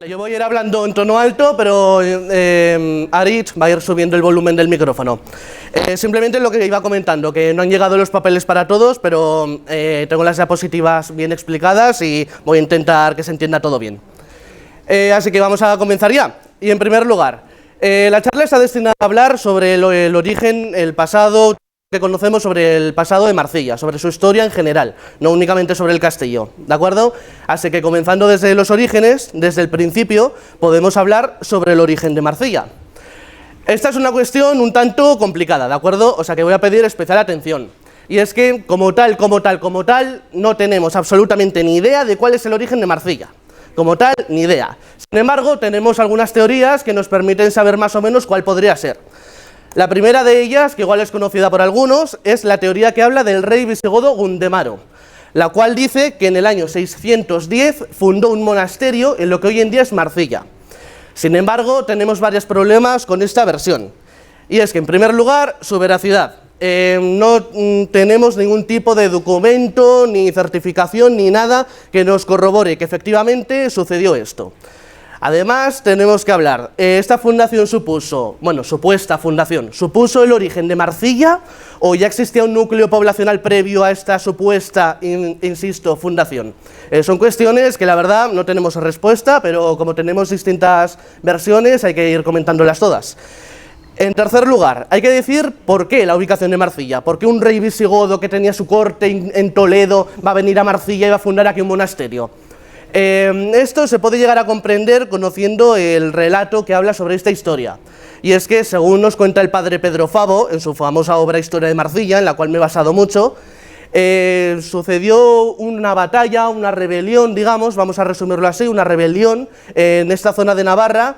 Yo voy a ir hablando en tono alto, pero Aritz va a ir subiendo el volumen del micrófono. Simplemente lo que iba comentando, que no han llegado los papeles para todos, pero tengo las diapositivas bien explicadas y voy a intentar que se entienda todo bien. Así que vamos a comenzar ya. Y en primer lugar, la charla está destinada a hablar sobre el origen, el pasado que conocemos sobre el pasado de Marcilla, sobre su historia en general, no únicamente sobre el castillo, ¿de acuerdo? Así que comenzando desde los orígenes, desde el principio, podemos hablar sobre el origen de Marcilla. Esta es una cuestión un tanto complicada, ¿de acuerdo? O sea que voy a pedir especial atención. Y es que, como tal, no tenemos absolutamente ni idea de cuál es el origen de Marcilla. Como tal, ni idea. Sin embargo, tenemos algunas teorías que nos permiten saber más o menos cuál podría ser. La primera de ellas, que igual es conocida por algunos, es la teoría que habla del rey visigodo Gundemaro, la cual dice que en el año 610 fundó un monasterio en lo que hoy en día es Marcilla. Sin embargo, tenemos varios problemas con esta versión. Y es que, en primer lugar, su veracidad. No tenemos ningún tipo de documento, ni certificación, ni nada que nos corrobore que efectivamente sucedió esto. Además, tenemos que hablar, esta fundación supuso, bueno, supuesta fundación, ¿supuso el origen de Marcilla o ya existía un núcleo poblacional previo a esta supuesta, insisto, fundación? Son cuestiones que la verdad no tenemos respuesta, pero como tenemos distintas versiones hay que ir comentándolas todas. En tercer lugar, hay que decir por qué la ubicación de Marcilla, por qué un rey visigodo que tenía su corte en Toledo va a venir a Marcilla y va a fundar aquí un monasterio. Esto se puede llegar a comprender conociendo el relato que habla sobre esta historia. Y es que, según nos cuenta el padre Pedro Favo, en su famosa obra Historia de Marcilla, en la cual me he basado mucho, sucedió una batalla, una rebelión, digamos, vamos a resumirlo así, una rebelión en esta zona de Navarra.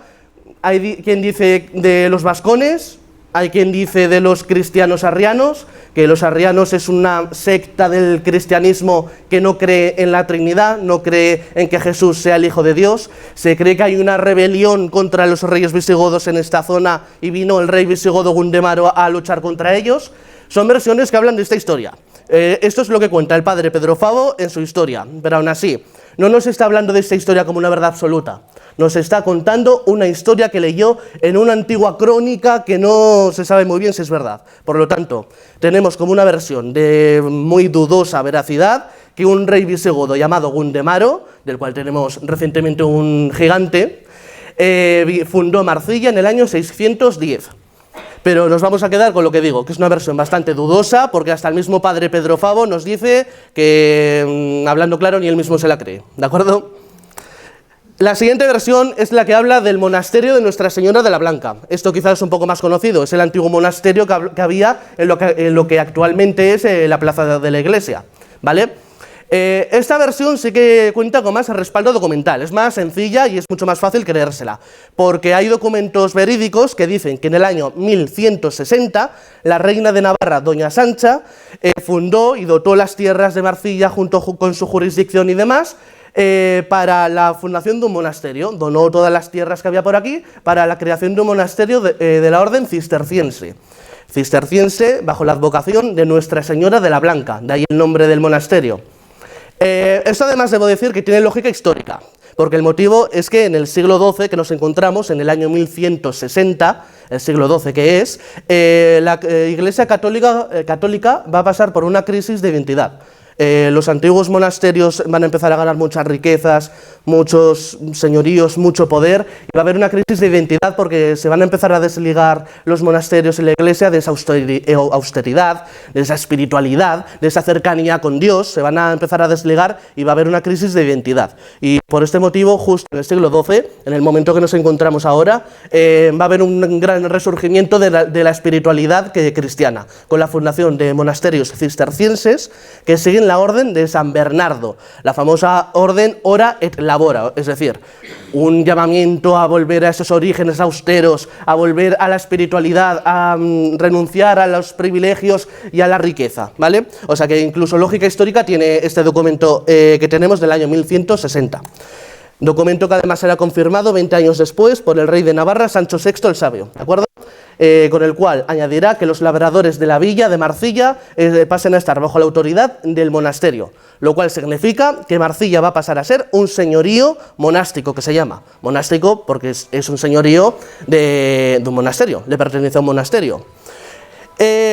Hay quien dice de los vascones, hay quien dice de los cristianos arrianos, que los arrianos es una secta del cristianismo que no cree en la Trinidad, no cree en que Jesús sea el Hijo de Dios. Se cree que hay una rebelión contra los reyes visigodos en esta zona y vino el rey visigodo Gundemaro a luchar contra ellos. Son versiones que hablan de esta historia. Esto es lo que cuenta el padre Pedro Favo en su historia, pero aún así, no nos está hablando de esta historia como una verdad absoluta. Nos está contando una historia que leyó en una antigua crónica que no se sabe muy bien si es verdad. Por lo tanto, tenemos como una versión de muy dudosa veracidad que un rey visigodo llamado Gundemaro, del cual tenemos recientemente un gigante, fundó Marcilla en el año 610. Pero nos vamos a quedar con lo que digo, que es una versión bastante dudosa, porque hasta el mismo padre Pedro Favo nos dice que, hablando claro, ni él mismo se la cree, ¿de acuerdo? La siguiente versión es la que habla del monasterio de Nuestra Señora de la Blanca. Esto quizás es un poco más conocido, es el antiguo monasterio que había en lo que actualmente es la plaza de la iglesia, ¿vale? Esta versión sí que cuenta con más respaldo documental, es más sencilla y es mucho más fácil creérsela, porque hay documentos verídicos que dicen que en el año 1160 la reina de Navarra, Doña Sancha, fundó y dotó las tierras de Marcilla junto con su jurisdicción y demás, para la fundación de un monasterio. Donó todas las tierras que había por aquí para la creación de un monasterio de la orden cisterciense. Cisterciense bajo la advocación de Nuestra Señora de la Blanca, de ahí el nombre del monasterio. Esto además debo decir que tiene lógica histórica, porque el motivo es que en el siglo XII que nos encontramos, en el año 1160, el siglo XII que es, la Iglesia católica va a pasar por una crisis de identidad. Los antiguos monasterios van a empezar a ganar muchas riquezas, muchos señoríos, mucho poder, y va a haber una crisis de identidad porque se van a empezar a desligar los monasterios y la iglesia de esa austeridad, de esa espiritualidad, de esa cercanía con Dios, se van a empezar a desligar y va a haber una crisis de identidad. Y por este motivo, justo en el siglo XII, en el momento que nos encontramos ahora, va a haber un gran resurgimiento de la espiritualidad cristiana, con la fundación de monasterios cistercienses que siguen la orden de San Bernardo, la famosa orden Ora et Labora, es decir, un llamamiento a volver a esos orígenes austeros, a volver a la espiritualidad, a renunciar a los privilegios y a la riqueza, ¿vale? O sea que incluso lógica histórica tiene este documento que tenemos del año 1160. Documento que además será confirmado 20 años después por el rey de Navarra, Sancho VI el Sabio, ¿de acuerdo? con el cual añadirá que los labradores de la villa de Marcilla pasen a estar bajo la autoridad del monasterio, lo cual significa que Marcilla va a pasar a ser un señorío monástico, que se llama monástico porque es un señorío de un monasterio, le pertenece a un monasterio.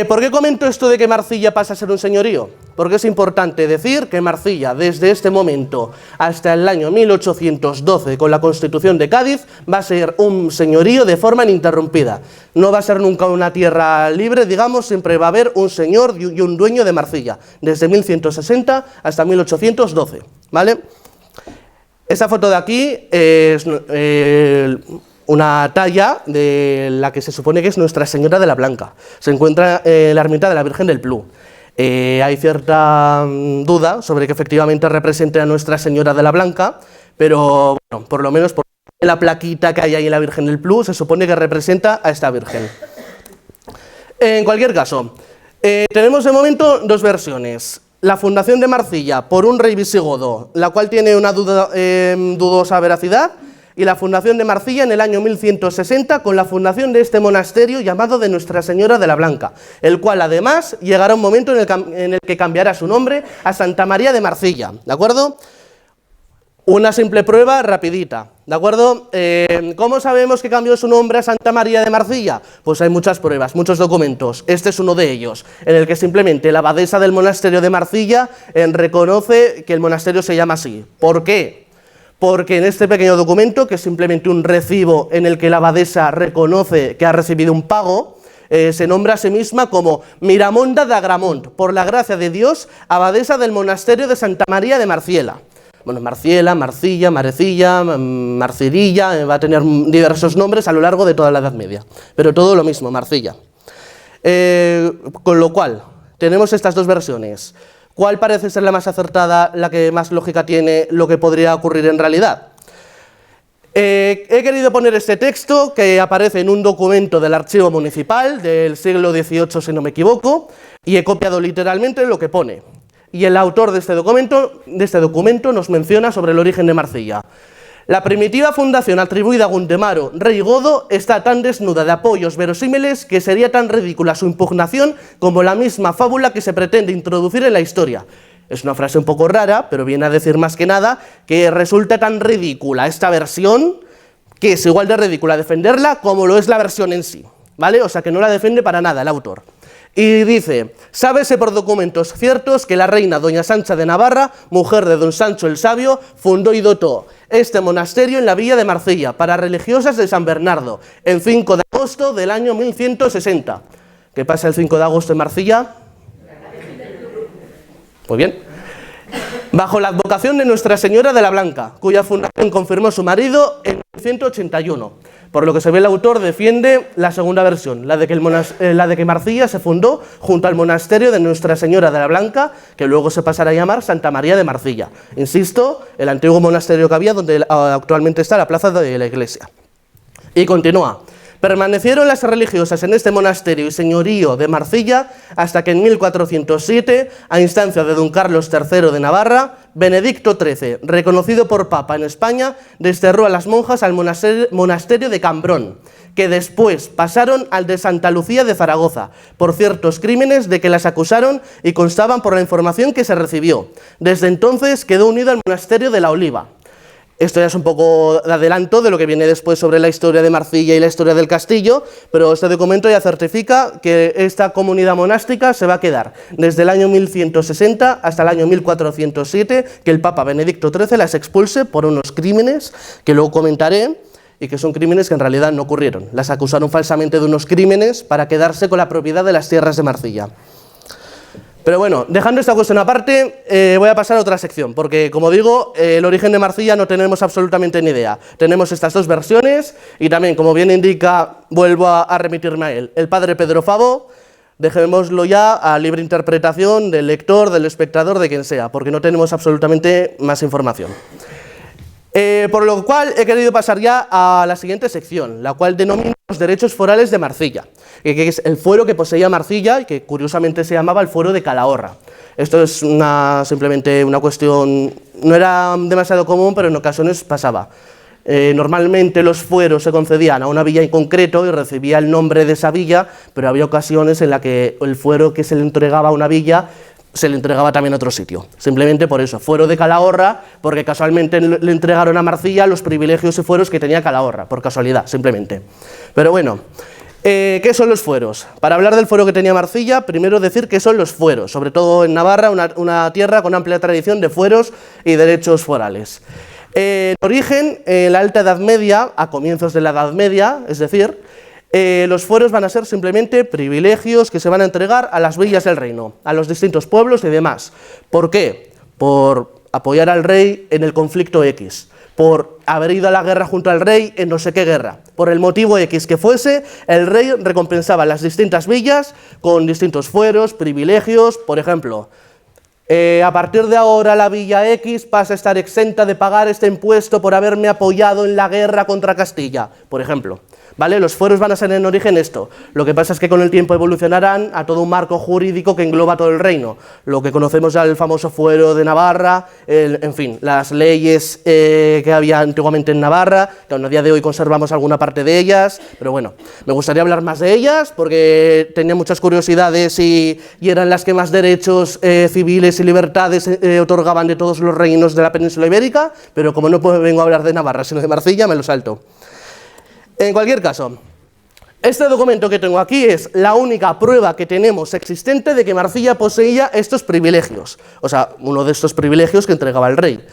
¿Por qué comento esto de que Marcilla pasa a ser un señorío? Porque es importante decir que Marcilla, desde este momento hasta el año 1812, con la Constitución de Cádiz, va a ser un señorío de forma ininterrumpida. No va a ser nunca una tierra libre, digamos, siempre va a haber un señor y un dueño de Marcilla, desde 1160 hasta 1812, ¿vale? Esta foto de aquí es una talla de la que se supone que es Nuestra Señora de la Blanca. Se encuentra en la ermita de la Virgen del Plu. Hay cierta duda sobre que efectivamente represente a Nuestra Señora de la Blanca, pero bueno, por lo menos por la plaquita que hay ahí en la Virgen del Plu se supone que representa a esta Virgen. En cualquier caso, tenemos de momento dos versiones. La fundación de Marcilla por un rey visigodo, la cual tiene una dudosa veracidad, y la fundación de Marcilla en el año 1160 con la fundación de este monasterio llamado de Nuestra Señora de la Blanca, el cual además llegará un momento en el que cambiará su nombre a Santa María de Marcilla, ¿de acuerdo? Una simple prueba rapidita, ¿de acuerdo? ¿Cómo sabemos que cambió su nombre a Santa María de Marcilla? Pues hay muchas pruebas, muchos documentos. Este es uno de ellos, en el que simplemente la abadesa del monasterio de Marcilla reconoce que el monasterio se llama así. ¿Por qué? Porque en este pequeño documento, que es simplemente un recibo en el que la abadesa reconoce que ha recibido un pago, se nombra a sí misma como Miramonda de Agramont, por la gracia de Dios, abadesa del monasterio de Santa María de Marciela. Bueno, Marciela, Marcilla, Marecilla, Marcirilla, va a tener diversos nombres a lo largo de toda la Edad Media, pero todo lo mismo, Marcilla. Con lo cual, tenemos estas dos versiones. ¿Cuál parece ser la más acertada, la que más lógica tiene, lo que podría ocurrir en realidad? He querido poner este texto que aparece en un documento del archivo municipal del siglo XVIII, si no me equivoco, y he copiado literalmente lo que pone. Y el autor de este documento nos menciona sobre el origen de Marcilla. La primitiva fundación atribuida a Guntemaro, rey godo, está tan desnuda de apoyos verosímiles que sería tan ridícula su impugnación como la misma fábula que se pretende introducir en la historia. Es una frase un poco rara, pero viene a decir más que nada que resulta tan ridícula esta versión que es igual de ridícula defenderla como lo es la versión en sí, ¿vale? O sea que no la defiende para nada el autor. Y dice, sábese por documentos ciertos que la reina doña Sancha de Navarra, mujer de don Sancho el Sabio, fundó y dotó este monasterio en la villa de Marcilla para religiosas de San Bernardo, en 5 de agosto del año 1160. ¿Qué pasa el 5 de agosto en Marcilla? Muy bien. Bajo la advocación de Nuestra Señora de la Blanca, cuya fundación confirmó su marido en 1181. Por lo que se ve, el autor defiende la segunda versión, la de que Marcilla se fundó junto al monasterio de Nuestra Señora de la Blanca, que luego se pasará a llamar Santa María de Marcilla. Insisto, el antiguo monasterio que había donde actualmente está la plaza de la iglesia. Y continúa. Permanecieron las religiosas en este monasterio y señorío de Marcilla hasta que en 1407, a instancia de don Carlos III de Navarra, Benedicto XIII, reconocido por Papa en España, desterró a las monjas al monasterio de Cambrón, que después pasaron al de Santa Lucía de Zaragoza, por ciertos crímenes de que las acusaron y constaban por la información que se recibió. Desde entonces quedó unido al monasterio de la Oliva. Esto ya es un poco de adelanto de lo que viene después sobre la historia de Marcilla y la historia del castillo, pero este documento ya certifica que esta comunidad monástica se va a quedar desde el año 1160 hasta el año 1407, que el Papa Benedicto XIII las expulse por unos crímenes que luego comentaré, y que son crímenes que en realidad no ocurrieron. Las acusaron falsamente de unos crímenes para quedarse con la propiedad de las tierras de Marcilla. Pero bueno, dejando esta cuestión aparte, voy a pasar a otra sección, porque como digo, el origen de Marcilla no tenemos absolutamente ni idea. Tenemos estas dos versiones y también, como bien indica, vuelvo a remitirme a él, el padre Pedro Fabó. Dejémoslo ya a libre interpretación del lector, del espectador, de quien sea, porque no tenemos absolutamente más información. Por lo cual he querido pasar ya a la siguiente sección, la cual denomina los derechos forales de Marcilla, que es el fuero que poseía Marcilla y que curiosamente se llamaba el fuero de Calahorra. Esto es simplemente una cuestión, no era demasiado común, pero en ocasiones pasaba. Normalmente los fueros se concedían a una villa en concreto y recibía el nombre de esa villa, pero había ocasiones en las que el fuero que se le entregaba a una villa se le entregaba también a otro sitio. Simplemente por eso, fuero de Calahorra, porque casualmente le entregaron a Marcilla los privilegios y fueros que tenía Calahorra, por casualidad, simplemente. Pero bueno, ¿qué son los fueros? Para hablar del fuero que tenía Marcilla, primero decir qué son los fueros, sobre todo en Navarra, una tierra con amplia tradición de fueros y derechos forales. En origen, en la Alta Edad Media, a comienzos de la Edad Media, es decir, los fueros van a ser simplemente privilegios que se van a entregar a las villas del reino, a los distintos pueblos y demás. ¿Por qué? Por apoyar al rey en el conflicto X, por haber ido a la guerra junto al rey en no sé qué guerra. Por el motivo X que fuese, el rey recompensaba las distintas villas con distintos fueros, privilegios. Por ejemplo, a partir de ahora la villa X pasa a estar exenta de pagar este impuesto por haberme apoyado en la guerra contra Castilla, por ejemplo. ¿Vale? Los fueros van a ser en origen esto. Lo que pasa es que con el tiempo evolucionarán a todo un marco jurídico que engloba todo el reino. Lo que conocemos ya el famoso fuero de Navarra, en fin, las leyes que había antiguamente en Navarra, que aún a día de hoy conservamos alguna parte de ellas, pero bueno, me gustaría hablar más de ellas porque tenía muchas curiosidades y eran las que más derechos civiles y libertades otorgaban de todos los reinos de la península ibérica, pero como no vengo a hablar de Navarra sino de Marcilla, me lo salto. En cualquier caso, este documento que tengo aquí es la única prueba que tenemos existente de que Marcilla poseía estos privilegios, o sea, uno de estos privilegios que entregaba el rey.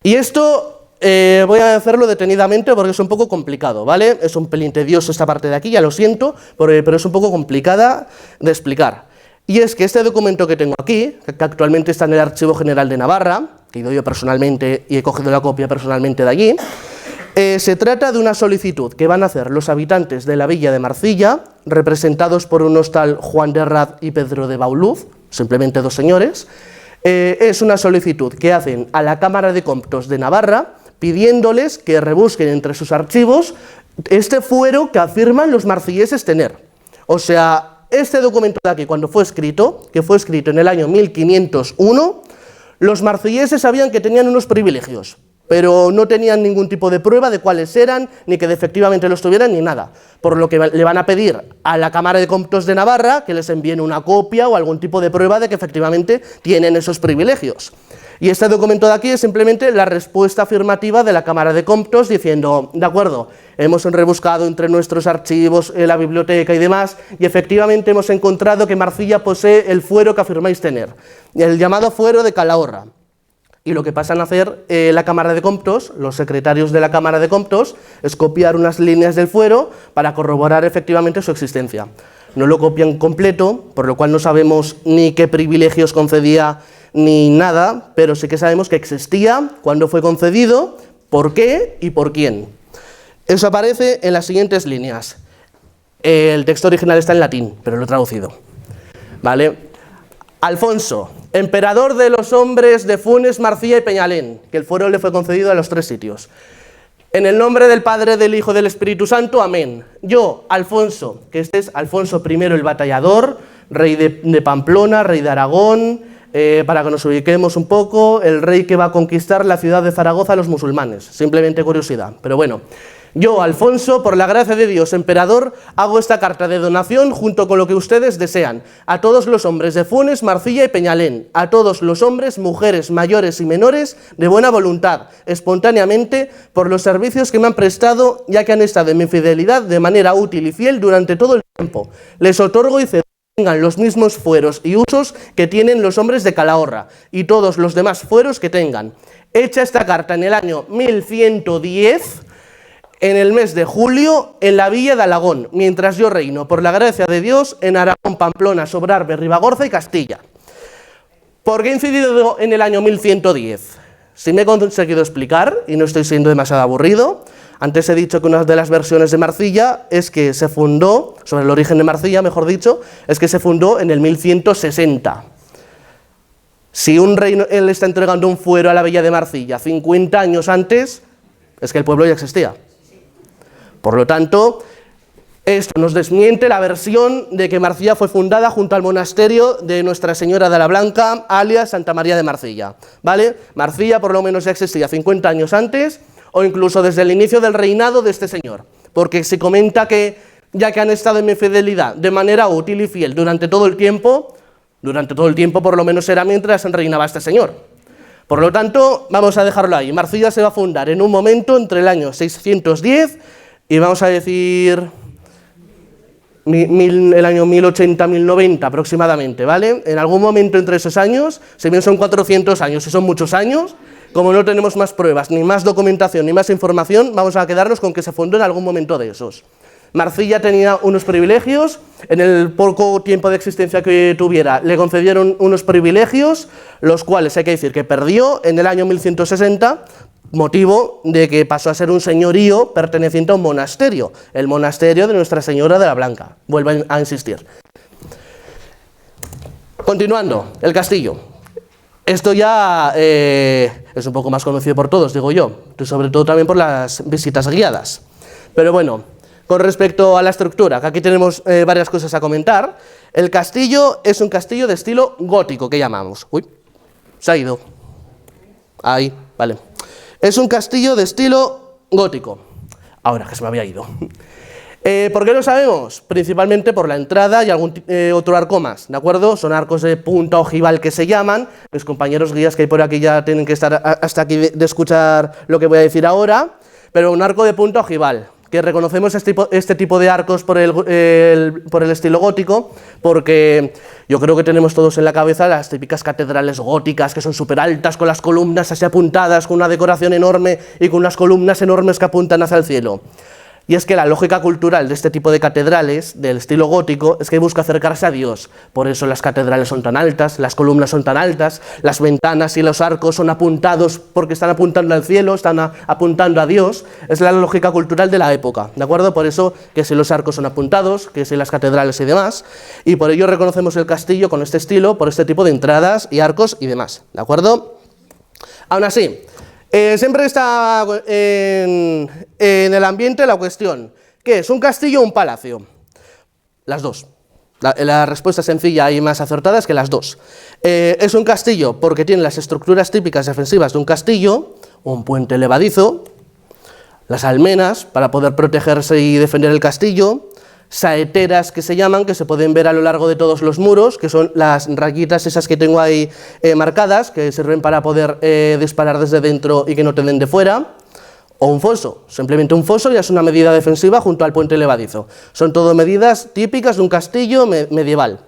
Y esto voy a hacerlo detenidamente porque es un poco complicado, ¿vale? Es un pelín tedioso esta parte de aquí, ya lo siento, pero es un poco complicada de explicar. Y es que este documento que tengo aquí, que actualmente está en el Archivo General de Navarra, que he ido yo personalmente y he cogido la copia personalmente de allí, se trata de una solicitud que van a hacer los habitantes de la villa de Marcilla, representados por unos tal Juan de Rad y Pedro de Bauluz, simplemente dos señores. Es una solicitud que hacen a la Cámara de Comptos de Navarra, pidiéndoles que rebusquen entre sus archivos este fuero que afirman los marcilleses tener. O sea, este documento de aquí, cuando fue escrito, que fue escrito en el año 1501, los marcilleses sabían que tenían unos privilegios, pero no tenían ningún tipo de prueba de cuáles eran, ni que efectivamente los tuvieran, ni nada. Por lo que le van a pedir a la Cámara de Comptos de Navarra que les envíen una copia o algún tipo de prueba de que efectivamente tienen esos privilegios. Y este documento de aquí es simplemente la respuesta afirmativa de la Cámara de Comptos diciendo, de acuerdo, hemos rebuscado entre nuestros archivos, la biblioteca y demás, y efectivamente hemos encontrado que Marcilla posee el fuero que afirmáis tener, el llamado fuero de Calahorra. Y lo que pasan a hacer la Cámara de Comptos, los secretarios de la Cámara de Comptos, es copiar unas líneas del fuero para corroborar efectivamente su existencia. No lo copian completo, por lo cual no sabemos ni qué privilegios concedía ni nada, pero sí que sabemos que existía, cuándo fue concedido, por qué y por quién. Eso aparece en las siguientes líneas. El texto original está en latín, pero lo he traducido. ¿Vale? Alfonso, emperador de los hombres de Funes, Marcilla y Peñalén, que el fuero le fue concedido a los tres sitios. En el nombre del Padre, del Hijo y del Espíritu Santo, amén. Yo, Alfonso, que este es Alfonso I el Batallador, rey de Pamplona, rey de Aragón, para que nos ubiquemos un poco, el rey que va a conquistar la ciudad de Zaragoza a los musulmanes, simplemente curiosidad, pero bueno. Yo, Alfonso, por la gracia de Dios, emperador, hago esta carta de donación junto con lo que ustedes desean, a todos los hombres de Funes, Marcilla y Peñalén, a todos los hombres, mujeres, mayores y menores, de buena voluntad, espontáneamente, por los servicios que me han prestado, ya que han estado en mi fidelidad de manera útil y fiel durante todo el tiempo. Les otorgo y cedo que tengan los mismos fueros y usos que tienen los hombres de Calahorra, y todos los demás fueros que tengan. Hecha esta carta en el año 1110, en el mes de julio, en la villa de Alagón, mientras yo reino, por la gracia de Dios, en Aragón, Pamplona, Sobrarbe, Ribagorza y Castilla. ¿Por qué he incidido en el año 1110? Si me he conseguido explicar, y no estoy siendo demasiado aburrido, antes he dicho que una de las versiones de Marcilla es que se fundó, sobre el origen de Marcilla, mejor dicho, es que se fundó en el 1160. Si un rey le está entregando un fuero a la villa de Marcilla 50 años antes, es que el pueblo ya existía. Por lo tanto, esto nos desmiente la versión de que Marcilla fue fundada junto al monasterio de Nuestra Señora de la Blanca, alias Santa María de Marcilla, ¿vale? Marcilla por lo menos ya existía 50 años antes, o incluso desde el inicio del reinado de este señor, porque se comenta que, ya que han estado en mi fidelidad de manera útil y fiel durante todo el tiempo por lo menos era mientras reinaba este señor. Por lo tanto, vamos a dejarlo ahí. Marcilla se va a fundar en un momento entre el año 610 y vamos a decir el año 1080-1090 aproximadamente, ¿vale? En algún momento entre esos años, si bien son 400 años y son muchos años, como no tenemos más pruebas, ni más documentación, ni más información, vamos a quedarnos con que se fundó en algún momento de esos. Marcilla tenía unos privilegios, en el poco tiempo de existencia que tuviera le concedieron unos privilegios, los cuales hay que decir que perdió en el año 1160, motivo de que pasó a ser un señorío perteneciente a un monasterio, el monasterio de Nuestra Señora de la Blanca, vuelvo a insistir. Continuando, el castillo. Esto ya es un poco más conocido por todos, digo yo, sobre todo también por las visitas guiadas. Pero bueno, con respecto a la estructura, que aquí tenemos varias cosas a comentar, el castillo es un castillo de estilo gótico, que llamamos. Uy, se ha ido. Ahí, vale. Es un castillo de estilo gótico. Ahora que se me había ido. ¿Por qué lo sabemos? Principalmente por la entrada y algún otro arco más, ¿de acuerdo? Son arcos de punta ojival que se llaman. Mis compañeros guías que hay por aquí ya tienen que estar hasta aquí de escuchar lo que voy a decir ahora. Pero un arco de punta ojival, que reconocemos este tipo de arcos por el estilo gótico, porque yo creo que tenemos todos en la cabeza las típicas catedrales góticas que son súper altas, con las columnas así apuntadas, con una decoración enorme y con unas columnas enormes que apuntan hacia el cielo. Y es que la lógica cultural de este tipo de catedrales, del estilo gótico, es que busca acercarse a Dios. Por eso las catedrales son tan altas, las columnas son tan altas, las ventanas y los arcos son apuntados porque están apuntando al cielo, están apuntando a Dios. Es la lógica cultural de la época, ¿de acuerdo? Por eso que si los arcos son apuntados, que si las catedrales y demás, y por ello reconocemos el castillo con este estilo, por este tipo de entradas y arcos y demás, ¿de acuerdo? Aún así, siempre está en el ambiente la cuestión, ¿qué es? ¿Un castillo o un palacio? Las dos. La respuesta sencilla y más acertada es que las dos. Es un castillo porque tiene las estructuras típicas defensivas de un castillo, un puente levadizo, las almenas para poder protegerse y defender el castillo, saeteras que se llaman, que se pueden ver a lo largo de todos los muros, que son las rayitas esas que tengo ahí marcadas, que sirven para poder disparar desde dentro y que no te den de fuera, o un foso, simplemente un foso ya es una medida defensiva junto al puente levadizo. Son todo medidas típicas de un castillo medieval.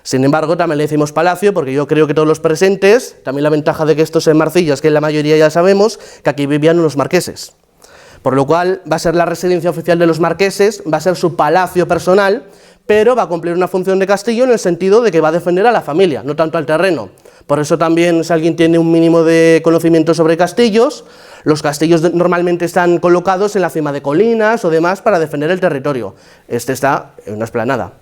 Sin embargo, también le decimos palacio porque yo creo que todos los presentes, también la ventaja de que esto es en Marcilla es que la mayoría ya sabemos que aquí vivían unos marqueses. Por lo cual va a ser la residencia oficial de los marqueses, va a ser su palacio personal, pero va a cumplir una función de castillo en el sentido de que va a defender a la familia, no tanto al terreno. Por eso también, si alguien tiene un mínimo de conocimiento sobre castillos, los castillos normalmente están colocados en la cima de colinas o demás para defender el territorio. Este está en una explanada.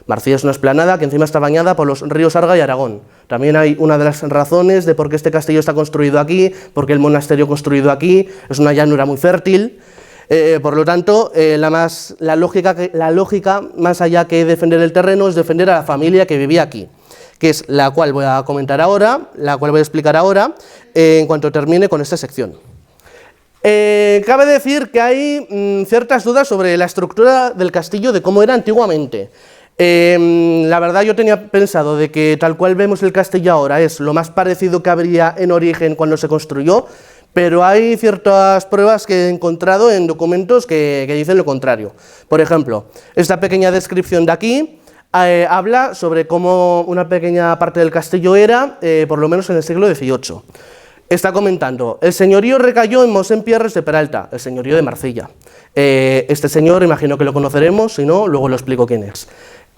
Marcilla es una explanada que encima está bañada por los ríos Arga y Aragón. También hay una de las razones de por qué este castillo está construido aquí, porque el monasterio construido aquí, es una llanura muy fértil. Por lo tanto, la lógica, más allá que defender el terreno, es defender a la familia que vivía aquí, que es la cual voy a comentar ahora, la cual voy a explicar ahora, en cuanto termine con esta sección. Cabe decir que hay ciertas dudas sobre la estructura del castillo, de cómo era antiguamente. La verdad yo tenía pensado de que tal cual vemos el castillo ahora es lo más parecido que habría en origen cuando se construyó, pero hay ciertas pruebas que he encontrado en documentos que dicen lo contrario. Por ejemplo, esta pequeña descripción de aquí habla sobre cómo una pequeña parte del castillo era, por lo menos en el siglo XVIII. Está comentando, el señorío recayó en Mosén Pierres de Peralta, el señorío de Marcilla. Este señor, imagino que lo conoceremos, si no, luego lo explico quién es.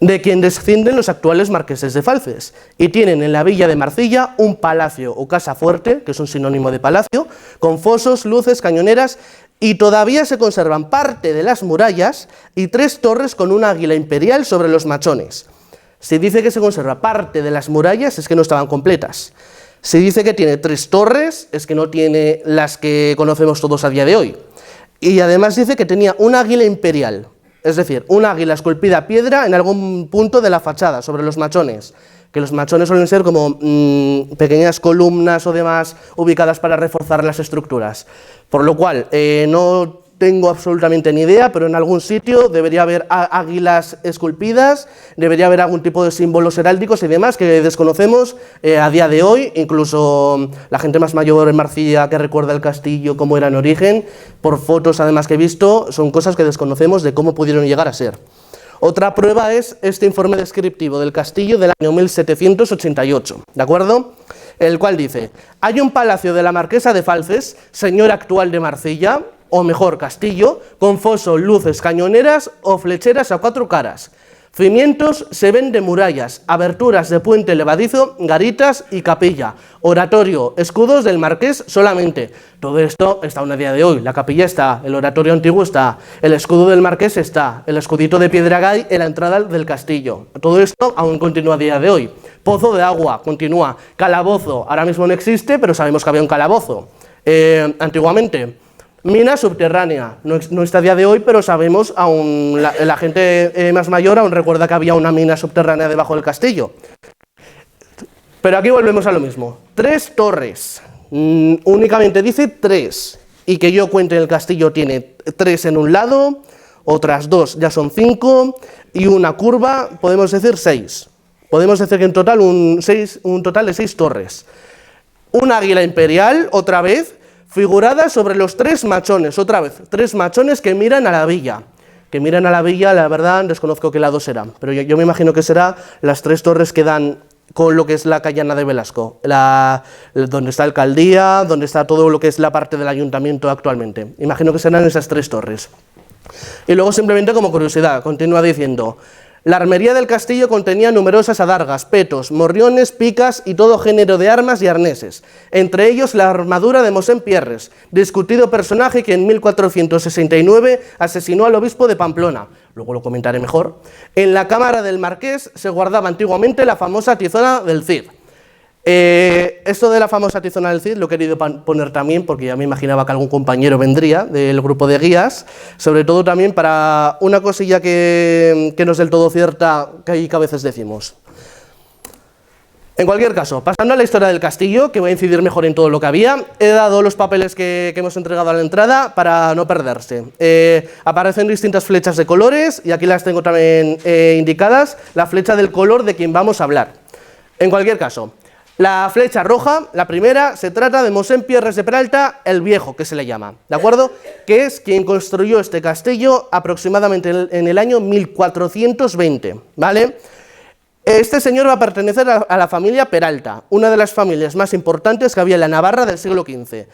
De quien descienden los actuales marqueses de Falces, y tienen en la villa de Marcilla un palacio o casa fuerte, que es un sinónimo de palacio, con fosos, luces, cañoneras, y todavía se conservan parte de las murallas y 3 torres con un águila imperial sobre los machones. Si dice que se conserva parte de las murallas, es que no estaban completas. Si dice que tiene 3 torres, es que no tiene las que conocemos todos a día de hoy. Y además dice que tenía un águila imperial, es decir, un águila esculpida a piedra en algún punto de la fachada, sobre los machones. que los machones suelen ser como pequeñas columnas o demás ubicadas para reforzar las estructuras. Por lo cual, no tengo absolutamente ni idea, pero en algún sitio debería haber águilas esculpidas, debería haber algún tipo de símbolos heráldicos y demás que desconocemos a día de hoy. Incluso la gente más mayor en Marcilla que recuerda el castillo, cómo era en origen, por fotos además que he visto, son cosas que desconocemos de cómo pudieron llegar a ser. Otra prueba es este informe descriptivo del castillo del año 1788, ¿de acuerdo? El cual dice: hay un palacio de la marquesa de Falces, señora actual de Marcilla, o mejor castillo, con foso, luces, cañoneras o flecheras a 4 caras. Cimientos se ven de murallas, aberturas de puente levadizo, garitas y capilla, oratorio, escudos del marqués solamente. Todo esto está aún a día de hoy. La capilla está, el oratorio antiguo está, el escudo del marqués está, el escudito de piedra gay en la entrada del castillo. Todo esto aún continúa a día de hoy. Pozo de agua, continúa. Calabozo, ahora mismo no existe, pero sabemos que había un calabozo. Antiguamente. Mina subterránea, no está a día de hoy, pero sabemos, aún la gente más mayor aún recuerda que había una mina subterránea debajo del castillo. Pero aquí volvemos a lo mismo. 3 torres, únicamente dice 3, y que yo cuente el castillo tiene 3 en un lado, otras 2 ya son 5, y una curva, podemos decir 6. Podemos decir que en total un total de 6 torres. Un águila imperial, otra vez, figurada sobre los 3 machones, otra vez, 3 machones que miran a la villa. Que miran a la villa, la verdad, desconozco qué lado serán, pero yo me imagino que será las 3 torres que dan con lo que es la Callana de Velasco, donde está la alcaldía, donde está todo lo que es la parte del ayuntamiento actualmente. Imagino que serán esas 3 torres. Y luego, simplemente como curiosidad, continúa diciendo: la armería del castillo contenía numerosas adargas, petos, morriones, picas y todo género de armas y arneses, entre ellos la armadura de Mosén Pierres, discutido personaje que en 1469 asesinó al obispo de Pamplona. Luego lo comentaré mejor. En la cámara del marqués se guardaba antiguamente la famosa tizona del Cid. Esto de la famosa tizona del Cid lo he querido poner también porque ya me imaginaba que algún compañero vendría del grupo de guías, sobre todo también para una cosilla que no es del todo cierta, que a veces decimos. En cualquier caso, pasando a la historia del castillo, que voy a incidir mejor en todo lo que había, he dado los papeles que hemos entregado a la entrada para no perderse. Aparecen distintas flechas de colores y aquí las tengo también indicadas, la flecha del color de quien vamos a hablar. En cualquier caso, la flecha roja, la primera, se trata de Mosén Pierres de Peralta el Viejo, que se le llama, ¿de acuerdo? Que es quien construyó este castillo aproximadamente en el año 1420, ¿vale? Este señor va a pertenecer a la familia Peralta, una de las familias más importantes que había en la Navarra del siglo XV.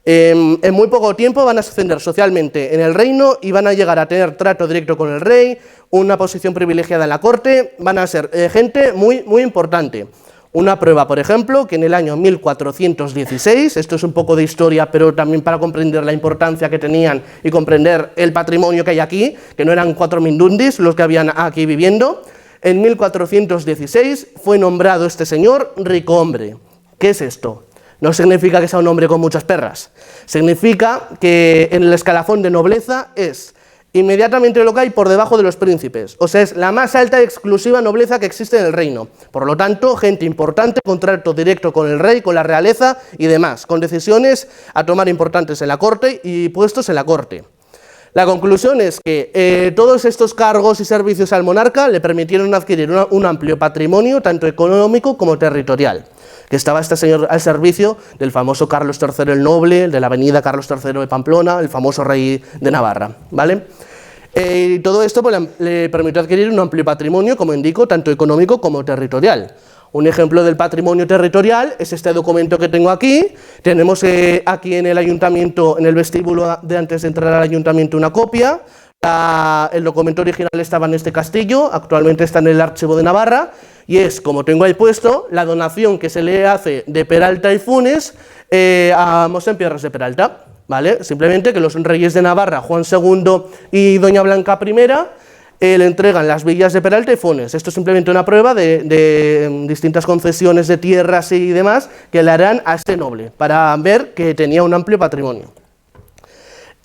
En muy poco tiempo van a ascender socialmente en el reino y van a llegar a tener trato directo con el rey, una posición privilegiada en la corte, van a ser gente muy, muy importante. Una prueba, por ejemplo, que en el año 1416, esto es un poco de historia, pero también para comprender la importancia que tenían y comprender el patrimonio que hay aquí, que no eran 4 mindundis los que habían aquí viviendo, en 1416 fue nombrado este señor rico hombre. ¿Qué es esto? No significa que sea un hombre con muchas perras, significa que en el escalafón de nobleza es inmediatamente lo que hay por debajo de los príncipes, o sea, es la más alta y exclusiva nobleza que existe en el reino. Por lo tanto, gente importante, con trato directo con el rey, con la realeza y demás, con decisiones a tomar importantes en la corte y puestos en la corte. La conclusión es que todos estos cargos y servicios al monarca le permitieron adquirir un amplio patrimonio, tanto económico como territorial, que estaba este señor al servicio del famoso Carlos III el Noble, de la avenida Carlos III de Pamplona, el famoso rey de Navarra, ¿vale? Y todo esto pues, le permitió adquirir un amplio patrimonio, como indico, tanto económico como territorial. Un ejemplo del patrimonio territorial es este documento que tengo aquí. Tenemos aquí en el ayuntamiento, en el vestíbulo de antes de entrar al ayuntamiento, una copia. El documento original estaba en este castillo, actualmente está en el Archivo de Navarra, y es, como tengo ahí puesto, la donación que se le hace de Peralta y Funes a Mosén Pierres de Peralta, ¿vale? Simplemente que los reyes de Navarra, Juan II y Doña Blanca I, le entregan las villas de Peralta y Funes. Esto es simplemente una prueba de distintas concesiones de tierras y demás que le harán a este noble, para ver que tenía un amplio patrimonio.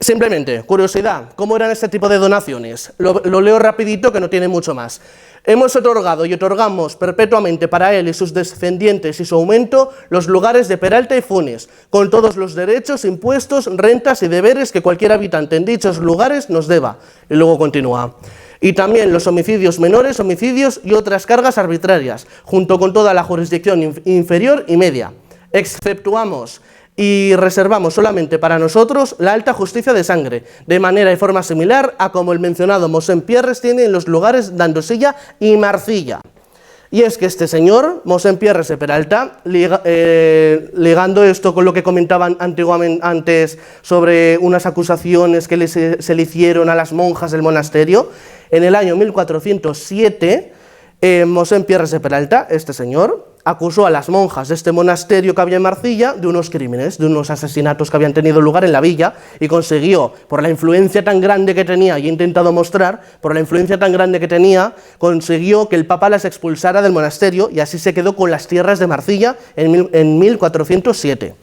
Simplemente, curiosidad, ¿cómo eran este tipo de donaciones? Lo leo rapidito, que no tiene mucho más. Hemos otorgado y otorgamos perpetuamente para él y sus descendientes y su aumento los lugares de Peralta y Funes, con todos los derechos, impuestos, rentas y deberes que cualquier habitante en dichos lugares nos deba. Y luego continúa. Y también los homicidios menores, homicidios y otras cargas arbitrarias, junto con toda la jurisdicción inferior y media. Exceptuamos y reservamos solamente para nosotros la alta justicia de sangre, de manera y forma similar a como el mencionado Mosén Pierres tiene en los lugares de Andosilla y Marcilla. Y es que este señor, Mosén Pierres de Peralta, ligando esto con lo que comentaban antiguamente antes sobre unas acusaciones que se le hicieron a las monjas del monasterio, en el año 1407, Mosén Pierres de Peralta, este señor, acusó a las monjas de este monasterio que había en Marcilla de unos crímenes, de unos asesinatos que habían tenido lugar en la villa, y consiguió, por la influencia tan grande que tenía, y he intentado mostrar, por la influencia tan grande que tenía, consiguió que el Papa las expulsara del monasterio, y así se quedó con las tierras de Marcilla en 1407.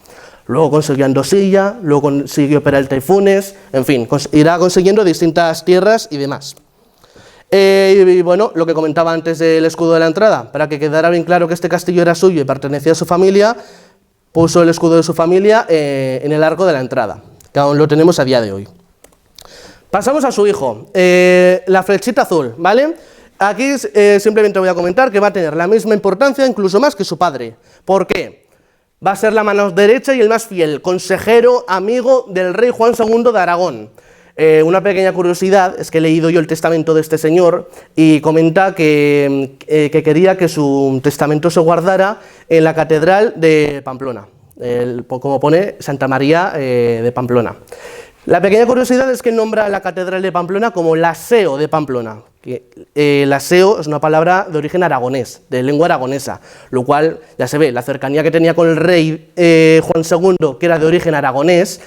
Luego consiguió Andosilla, luego consiguió Peralta y Funes, en fin, irá consiguiendo distintas tierras y demás. Y bueno, lo que comentaba antes del escudo de la entrada, para que quedara bien claro que este castillo era suyo y pertenecía a su familia, puso el escudo de su familia en el arco de la entrada, que aún lo tenemos a día de hoy. Pasamos a su hijo, la flechita azul, ¿vale? Aquí simplemente voy a comentar que va a tener la misma importancia, incluso más que su padre. ¿Por qué? Va a ser la mano derecha y el más fiel, consejero, amigo del rey Juan II de Aragón. Una pequeña curiosidad es que he leído yo el testamento de este señor y comenta que quería que su testamento se guardara en la catedral de Pamplona, como pone Santa María de Pamplona. La pequeña curiosidad es que nombra a la catedral de Pamplona como la SEO de Pamplona. La SEO es una palabra de origen aragonés, de lengua aragonesa, lo cual ya se ve, la cercanía que tenía con el rey Juan II, que era de origen aragonés.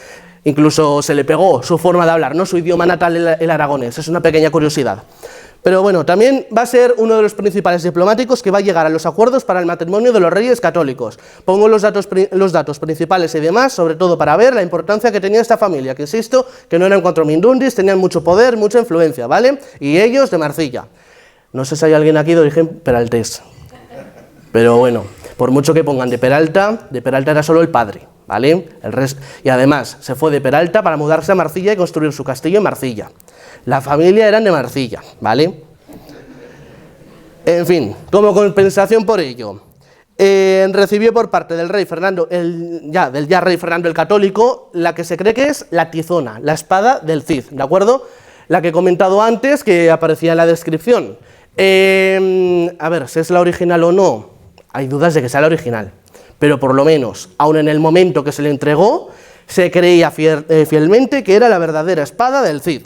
Incluso se le pegó su forma de hablar, no su idioma natal, el aragonés. Es una pequeña curiosidad. Pero bueno, también va a ser uno de los principales diplomáticos que va a llegar a los acuerdos para el matrimonio de los reyes católicos. Pongo los datos principales y demás, sobre todo para ver la importancia que tenía esta familia, que insisto, que no eran cuatro mindundis, tenían mucho poder, mucha influencia, ¿vale? Y ellos de Marcilla. No sé si hay alguien aquí de origen peraltés. Pero bueno, por mucho que pongan de Peralta era solo el padre. ¿Vale? Y además se fue de Peralta para mudarse a Marcilla y construir su castillo en Marcilla. La familia eran de Marcilla, ¿vale? En fin, como compensación por ello, recibió por parte del rey Fernando, del ya rey Fernando el Católico, la que se cree que es la tizona, la espada del Cid, ¿de acuerdo? La que he comentado antes, que aparecía en la descripción. A ver, si es la original o no, hay dudas de que sea la original. Pero por lo menos, aun en el momento que se le entregó, se creía fielmente que era la verdadera espada del Cid.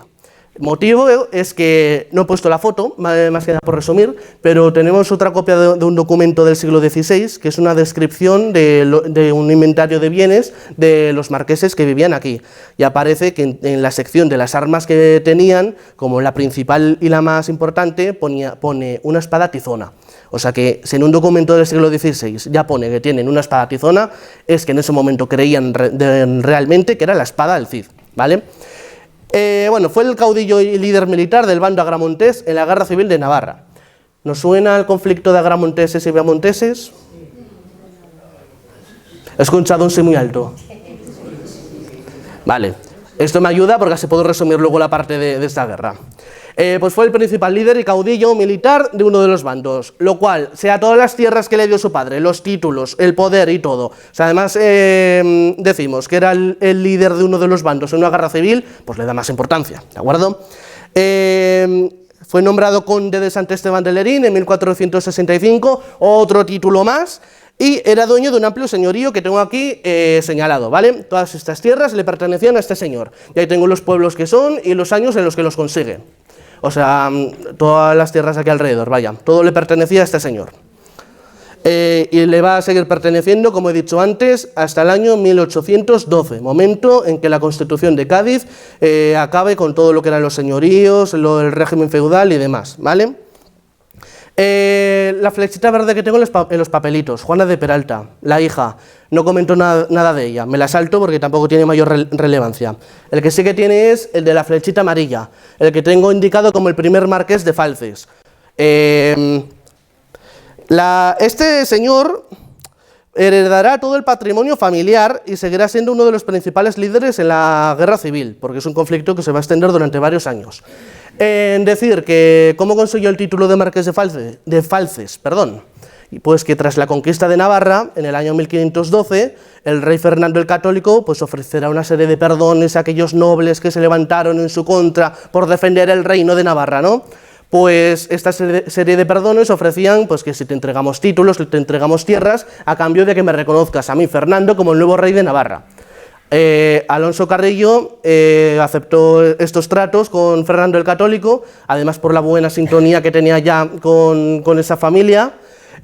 Motivo es que, no he puesto la foto, más que nada por resumir, pero tenemos otra copia de un documento del siglo XVI, que es una descripción de un inventario de bienes de los marqueses que vivían aquí. Y aparece que en la sección de las armas que tenían, como la principal y la más importante, pone una espada tizona. O sea que si en un documento del siglo XVI ya pone que tienen una espada tizona, es que en ese momento creían realmente que era la espada del Cid, ¿vale? Bueno, fue el caudillo y líder militar del bando agramontés en la Guerra Civil de Navarra. ¿Nos suena el conflicto de agramonteses y viamonteses? He escuchado un sí muy alto. Vale, esto me ayuda porque así puedo resumir luego la parte de esta guerra. Pues fue el principal líder y caudillo militar de uno de los bandos, lo cual, sea todas las tierras que le dio su padre, los títulos, el poder y todo, o sea, además decimos que era el líder de uno de los bandos en una guerra civil, pues le da más importancia, ¿de acuerdo? Fue nombrado conde de Sant Esteban de Lerín en 1465, otro título más, y era dueño de un amplio señorío que tengo aquí señalado, ¿vale? Todas estas tierras le pertenecían a este señor, y ahí tengo los pueblos que son y los años en los que los consigue. O sea, todas las tierras aquí alrededor, vaya, todo le pertenecía a este señor. Y le va a seguir perteneciendo, como he dicho antes, hasta el año 1812, momento en que la Constitución de Cádiz acabe con todo lo que eran los señoríos, el régimen feudal y demás, ¿vale? La flechita verde que tengo en los papelitos, Juana de Peralta, la hija, no comento nada de ella, me la salto porque tampoco tiene mayor relevancia. El que sí que tiene es el de la flechita amarilla, el que tengo indicado como el primer marqués de Falces. Este señor heredará todo el patrimonio familiar y seguirá siendo uno de los principales líderes en la guerra civil, porque es un conflicto que se va a extender durante varios años. Decir que, ¿cómo consiguió el título de marqués de Falces? Pues que tras la conquista de Navarra, en el año 1512, el rey Fernando el Católico pues ofrecerá una serie de perdones a aquellos nobles que se levantaron en su contra por defender el reino de Navarra, ¿no? Pues esta serie de perdones ofrecían pues que si te entregamos títulos, te entregamos tierras, a cambio de que me reconozcas a mí, Fernando, como el nuevo rey de Navarra. Alonso Carrillo aceptó estos tratos con Fernando el Católico, además por la buena sintonía que tenía ya con esa familia.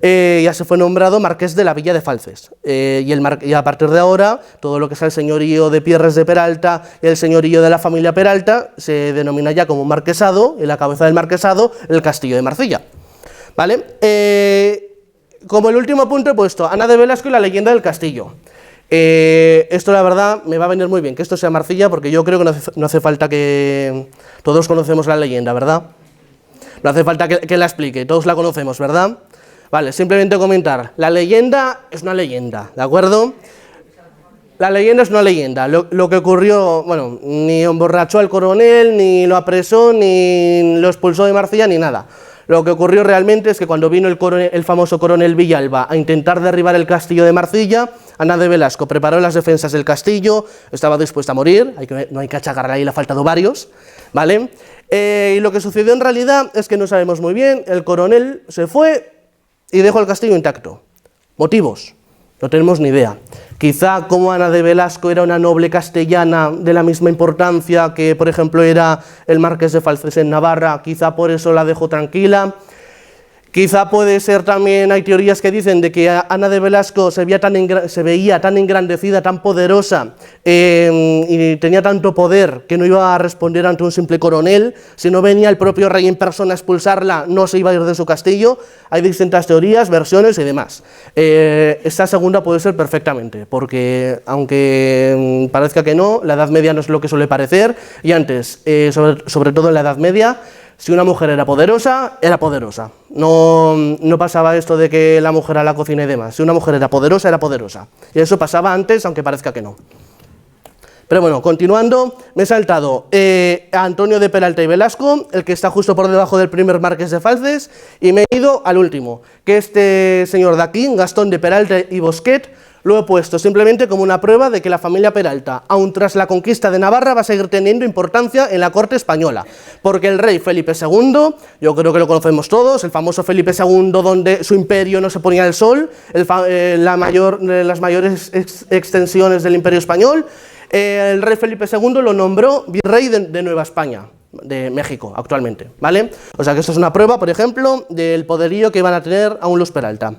Ya se fue nombrado marqués de la villa de Falces, y a partir de ahora todo lo que es el señorío de Pierres de Peralta y el señorío de la familia Peralta se denomina ya como marquesado, y la cabeza del marquesado el castillo de Marcilla, ¿vale? Como el último punto he puesto Ana de Velasco y la leyenda del castillo. Esto la verdad me va a venir muy bien que esto sea Marcilla, porque yo creo que no hace falta que... Todos conocemos la leyenda, ¿verdad? No hace falta que la explique, todos la conocemos, ¿verdad? Vale, simplemente comentar, la leyenda es una leyenda, ¿de acuerdo? La leyenda es una leyenda, lo que ocurrió, bueno, ni emborrachó al coronel, ni lo apresó, ni lo expulsó de Marcilla, ni nada. Lo que ocurrió realmente es que cuando vino el famoso coronel Villalba a intentar derribar el castillo de Marcilla, Ana de Velasco preparó las defensas del castillo, estaba dispuesta a morir, no hay que achacarle ahí, le ha faltado varios, ¿vale? Y lo que sucedió en realidad es que no sabemos muy bien, el coronel se fue y dejó el castillo intacto. ¿Motivos? No tenemos ni idea. Quizá como Ana de Velasco era una noble castellana de la misma importancia que, por ejemplo, era el marqués de Falces en Navarra, quizá por eso la dejó tranquila. Quizá puede ser también, hay teorías que dicen de que Ana de Velasco se veía tan engrandecida, tan poderosa, y tenía tanto poder que no iba a responder ante un simple coronel. Si no venía el propio rey en persona a expulsarla, no se iba a ir de su castillo. Hay distintas teorías, versiones y demás. Esta segunda puede ser perfectamente, porque aunque parezca que no, la Edad Media no es lo que suele parecer, y antes, sobre todo en la Edad Media, si una mujer era poderosa, era poderosa. No pasaba esto de que la mujer a la cocina y demás. Si una mujer era poderosa, era poderosa. Y eso pasaba antes, aunque parezca que no. Pero bueno, continuando, me he saltado a Antonio de Peralta y Velasco, el que está justo por debajo del primer marqués de Falces, y me he ido al último, que este señor de aquí, Gastón de Peralta y Bosquet, lo he puesto simplemente como una prueba de que la familia Peralta, aun tras la conquista de Navarra, va a seguir teniendo importancia en la corte española, porque el rey Felipe II, yo creo que lo conocemos todos, el famoso Felipe II donde su imperio no se ponía el sol, las mayores extensiones del imperio español, el rey Felipe II lo nombró virrey de Nueva España, de México actualmente, ¿vale? O sea que esto es una prueba, por ejemplo, del poderío que van a tener aún los Peralta.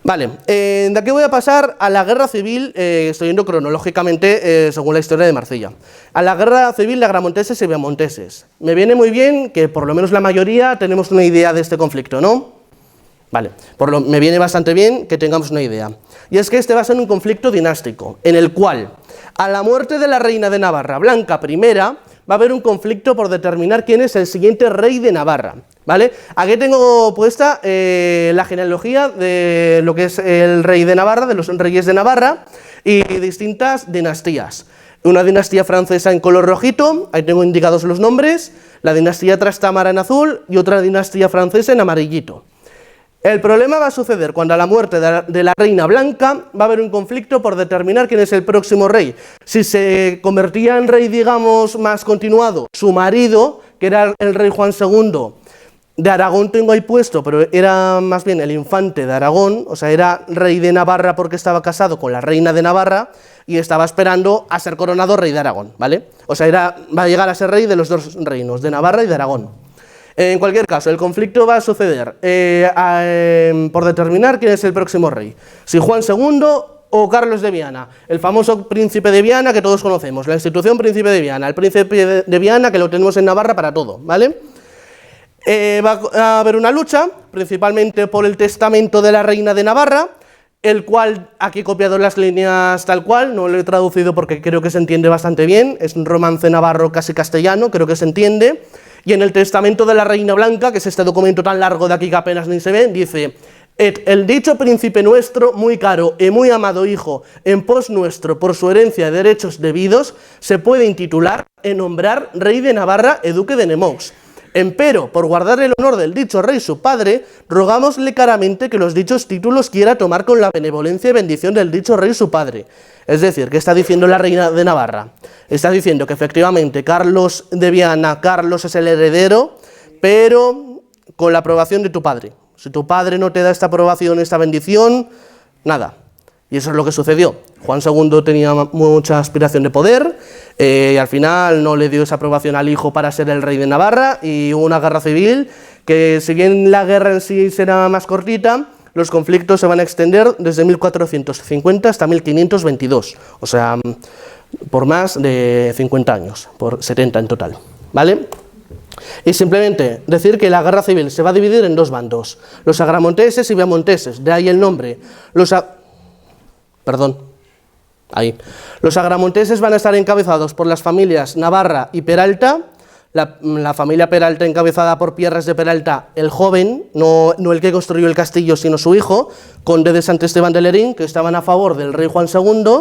Vale, de aquí voy a pasar a la guerra civil, estoy yendo cronológicamente según la historia de Marcilla. A la guerra civil de agramonteses y viamonteses. Me viene muy bien que por lo menos la mayoría tenemos una idea de este conflicto, ¿no? Vale, me viene bastante bien que tengamos una idea. Y es que este va a ser un conflicto dinástico, en el cual, a la muerte de la reina de Navarra, Blanca I, va a haber un conflicto por determinar quién es el siguiente rey de Navarra, ¿vale? Aquí tengo puesta la genealogía de lo que es el rey de Navarra, de los reyes de Navarra, y distintas dinastías. Una dinastía francesa en color rojito, ahí tengo indicados los nombres, la dinastía Trastámara en azul y otra dinastía francesa en amarillito. El problema va a suceder cuando a la muerte de la reina Blanca va a haber un conflicto por determinar quién es el próximo rey. Si se convertía en rey, digamos, más continuado, su marido, que era el rey Juan II, de Aragón tengo ahí puesto, pero era más bien el infante de Aragón, o sea, era rey de Navarra porque estaba casado con la reina de Navarra y estaba esperando a ser coronado rey de Aragón, ¿vale? O sea, va a llegar a ser rey de los dos reinos, de Navarra y de Aragón. En cualquier caso, el conflicto va a suceder por determinar quién es el próximo rey, si Juan II o Carlos de Viana, el famoso príncipe de Viana que todos conocemos, la institución príncipe de Viana, el príncipe de Viana que lo tenemos en Navarra para todo, ¿vale? Va a haber una lucha, principalmente por el testamento de la reina de Navarra, el cual, aquí he copiado las líneas tal cual, no lo he traducido porque creo que se entiende bastante bien, es un romance navarro casi castellano, creo que se entiende, y en el testamento de la reina blanca, que es este documento tan largo de aquí que apenas ni se ve, dice: el dicho príncipe nuestro, muy caro y muy amado hijo, en pos nuestro, por su herencia de derechos debidos, se puede intitular y nombrar rey de Navarra y duque de Nemours. Empero, por guardar el honor del dicho rey su padre, rogámosle caramente que los dichos títulos quiera tomar con la benevolencia y bendición del dicho rey su padre. Es decir, ¿qué está diciendo la reina de Navarra? Está diciendo que efectivamente Carlos de Viana, Carlos es el heredero, pero con la aprobación de tu padre. Si tu padre no te da esta aprobación, esta bendición, nada. Y eso es lo que sucedió. Juan II tenía mucha aspiración de poder y al final no le dio esa aprobación al hijo para ser el rey de Navarra y hubo una guerra civil que, si bien la guerra en sí será más cortita, los conflictos se van a extender desde 1450 hasta 1522, o sea, por más de 50 años, por 70 en total, ¿vale? Y simplemente decir que la guerra civil se va a dividir en dos bandos, los agramonteses y viamonteses, de ahí el nombre. Los agramonteses van a estar encabezados por las familias Navarra y Peralta, la familia Peralta encabezada por Pierres de Peralta, el joven, no el que construyó el castillo, sino su hijo, conde de Sant Esteban de Lerín, que estaban a favor del rey Juan II,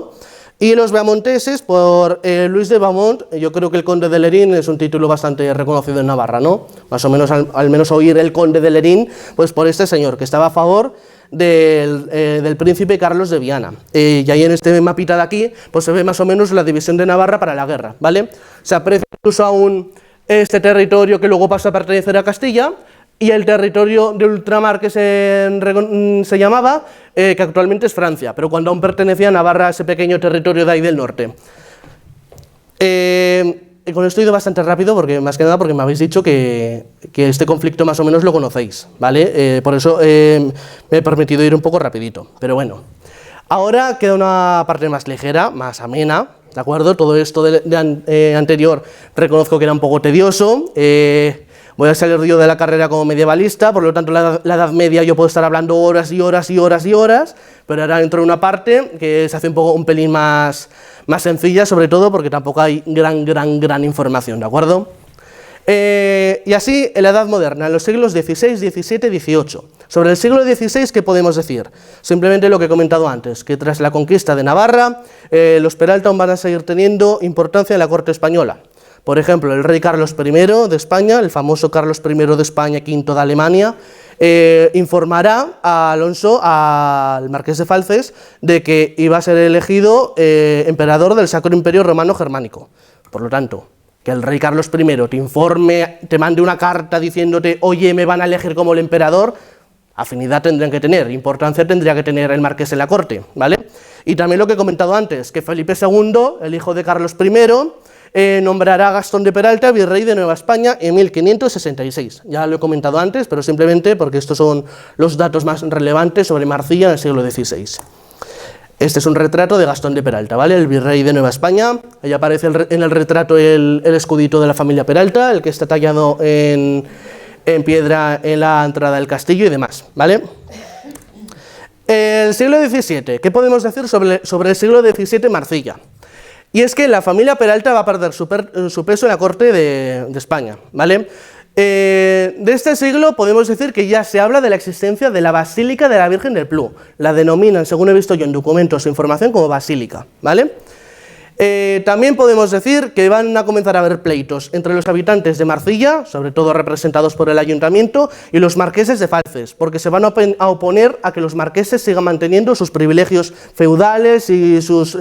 y los beamonteses por Luis de Beaumont. Yo creo que el conde de Lerín es un título bastante reconocido en Navarra, ¿no? Más o menos, al menos oír el conde de Lerín, pues por este señor, que estaba a favor del príncipe Carlos de Viana. Y ahí en este mapita de aquí, pues se ve más o menos la división de Navarra para la guerra, ¿vale? Se aprecia incluso aún este territorio que luego pasa a pertenecer a Castilla, y el territorio de ultramar que se llamaba, que actualmente es Francia, pero cuando aún pertenecía a Navarra, ese pequeño territorio de ahí del norte. Con esto he ido bastante rápido, porque más que nada porque me habéis dicho que este conflicto más o menos lo conocéis, ¿vale? Por eso me he permitido ir un poco rapidito, pero bueno. Ahora queda una parte más ligera, más amena, ¿de acuerdo? Todo esto anterior reconozco que era un poco tedioso. Voy a salir yo de la carrera como medievalista, por lo tanto la Edad Media yo puedo estar hablando horas y horas y horas y horas, pero ahora entro en una parte que se hace un pelín más sencilla, sobre todo porque tampoco hay gran información, ¿de acuerdo? Y así, en la Edad Moderna, en los siglos XVI, XVII, XVIII. Sobre el siglo XVI, ¿qué podemos decir? Simplemente lo que he comentado antes, que tras la conquista de Navarra, los Peralta aún van a seguir teniendo importancia en la corte española. Por ejemplo, el rey Carlos I de España, el famoso Carlos I de España, V de Alemania, informará a Alonso, al marqués de Falces, de que iba a ser elegido emperador del Sacro Imperio Romano Germánico. Por lo tanto, que el rey Carlos I te informe, te mande una carta diciéndote: oye, me van a elegir como el emperador, afinidad tendrían que tener, importancia tendría que tener el marqués en la corte, ¿vale? Y también lo que he comentado antes, que Felipe II, el hijo de Carlos I, nombrará a Gastón de Peralta virrey de Nueva España en 1566. Ya lo he comentado antes, pero simplemente porque estos son los datos más relevantes sobre Marcilla en el siglo XVI. Este es un retrato de Gastón de Peralta, ¿vale? El virrey de Nueva España. Ahí aparece en el retrato el escudito de la familia Peralta, el que está tallado en piedra en la entrada del castillo y demás, ¿vale? El siglo XVII, ¿qué podemos decir sobre el siglo XVII Marcilla? Y es que la familia Peralta va a perder su peso en la corte de España, ¿vale? De este siglo podemos decir que ya se habla de la existencia de la Basílica de la Virgen del Plu. La denominan, según he visto yo en documentos e información, como basílica, ¿vale? También podemos decir que van a comenzar a haber pleitos entre los habitantes de Marcilla, sobre todo representados por el ayuntamiento, y los marqueses de Falces, porque se van a oponer a que los marqueses sigan manteniendo sus privilegios feudales y sus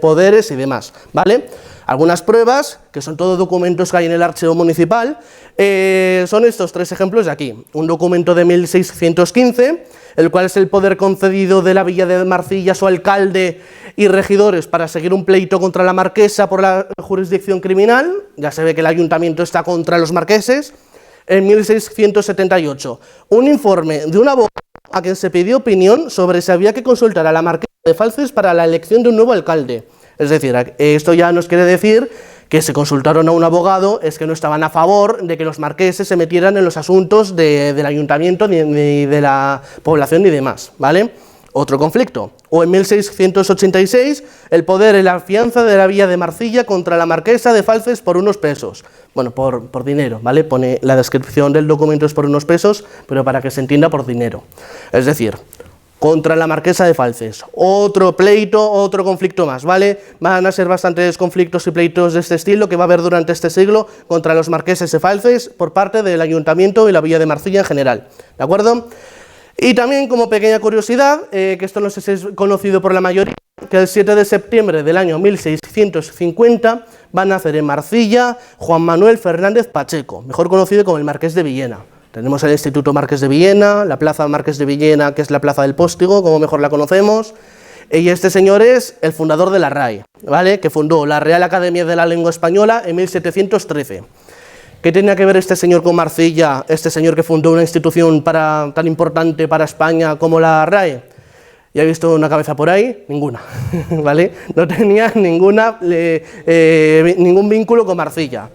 poderes y demás, ¿vale? Algunas pruebas, que son todos documentos que hay en el archivo municipal, son estos tres ejemplos de aquí. Un documento de 1615, el cual es el poder concedido de la villa de Marcilla a su alcalde y regidores para seguir un pleito contra la marquesa por la jurisdicción criminal. Ya se ve que el ayuntamiento está contra los marqueses. En 1678, un informe de un abogado a quien se pidió opinión sobre si había que consultar a la marquesa de Falces para la elección de un nuevo alcalde. Es decir, esto ya nos quiere decir que se consultaron a un abogado es que no estaban a favor de que los marqueses se metieran en los asuntos del ayuntamiento ni de la población ni demás, ¿vale? Otro conflicto. O en 1686, el poder y la fianza de la villa de Marcilla contra la marquesa de Falces por unos pesos. Bueno, por dinero, ¿vale? Pone la descripción del documento es por unos pesos, pero para que se entienda por dinero. Es decir, contra la marquesa de Falces. Otro pleito, otro conflicto más, ¿vale? Van a ser bastantes conflictos y pleitos de este estilo que va a haber durante este siglo contra los marqueses de Falces por parte del ayuntamiento y la villa de Marcilla en general, ¿de acuerdo? Y también, como pequeña curiosidad, que esto no sé si es conocido por la mayoría, que el 7 de septiembre del año 1650 va a nacer en Marcilla Juan Manuel Fernández Pacheco, mejor conocido como el Marqués de Villena. Tenemos el Instituto Marqués de Villena, la Plaza Marqués de Villena, que es la Plaza del Póstigo, como mejor la conocemos, y este señor es el fundador de la RAE, ¿vale? Que fundó la Real Academia de la Lengua Española en 1713. ¿Qué tenía que ver este señor con Marcilla, este señor que fundó una institución tan importante para España como la RAE? ¿Ya he visto una cabeza por ahí? Ninguna, ¿vale? No tenía ningún vínculo con Marcilla.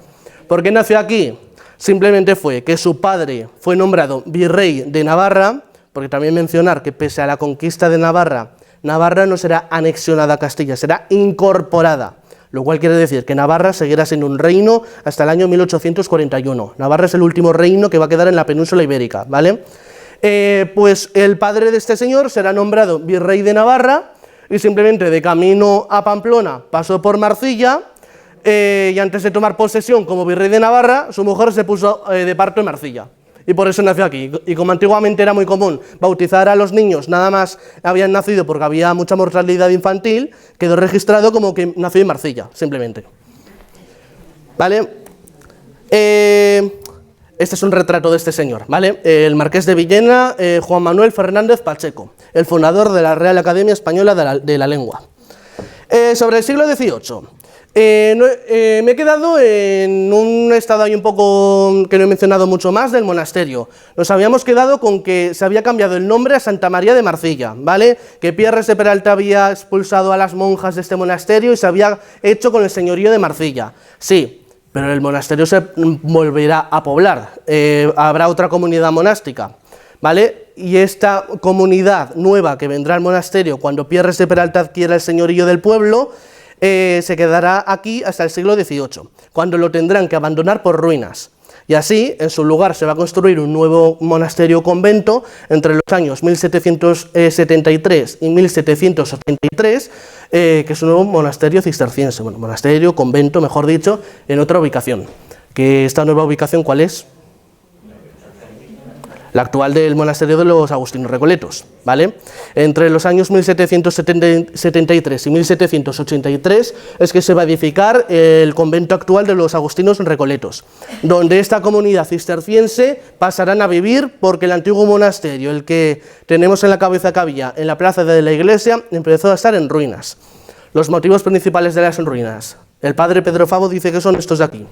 ¿Por qué nació aquí? Simplemente fue que su padre fue nombrado virrey de Navarra, porque también mencionar que pese a la conquista de Navarra, Navarra no será anexionada a Castilla, será incorporada. Lo cual quiere decir que Navarra seguirá siendo un reino hasta el año 1841. Navarra es el último reino que va a quedar en la península ibérica, ¿vale? Pues el padre de este señor será nombrado virrey de Navarra y simplemente de camino a Pamplona pasó por Marcilla y antes de tomar posesión como virrey de Navarra, su mujer se puso de parto en Marcilla. Y por eso nació aquí. Y como antiguamente era muy común bautizar a los niños, nada más habían nacido porque había mucha mortalidad infantil, quedó registrado como que nació en Marcilla, simplemente. ¿Vale? Este es un retrato de este señor, ¿vale? El Marqués de Villena, Juan Manuel Fernández Pacheco, el fundador de la Real Academia Española de la Lengua. Sobre el siglo XVIII. Me he quedado en un estado ahí un poco que no he mencionado mucho más del monasterio. Nos habíamos quedado con que se había cambiado el nombre a Santa María de Marcilla, ¿vale? Que Pierres de Peralta había expulsado a las monjas de este monasterio y se había hecho con el señorío de Marcilla. Sí, pero el monasterio se volverá a poblar, habrá otra comunidad monástica, ¿vale? Y esta comunidad nueva que vendrá al monasterio cuando Pierres de Peralta adquiera el señorío del pueblo, se quedará aquí hasta el siglo XVIII, cuando lo tendrán que abandonar por ruinas. Y así, en su lugar, se va a construir un nuevo monasterio-convento entre los años 1773 y 1783, que es un nuevo monasterio cisterciense, bueno, monasterio-convento, mejor dicho, en otra ubicación. ¿Que esta nueva ubicación cuál es? La actual del monasterio de los Agustinos Recoletos, ¿vale? Entre los años 1773 y 1783 es que se va a edificar el convento actual de los Agustinos Recoletos, donde esta comunidad cisterciense pasarán a vivir porque el antiguo monasterio, el que tenemos en la cabeza que había en la plaza de la iglesia, empezó a estar en ruinas. Los motivos principales de las ruinas, el padre Pedro Favo dice que son estos de aquí: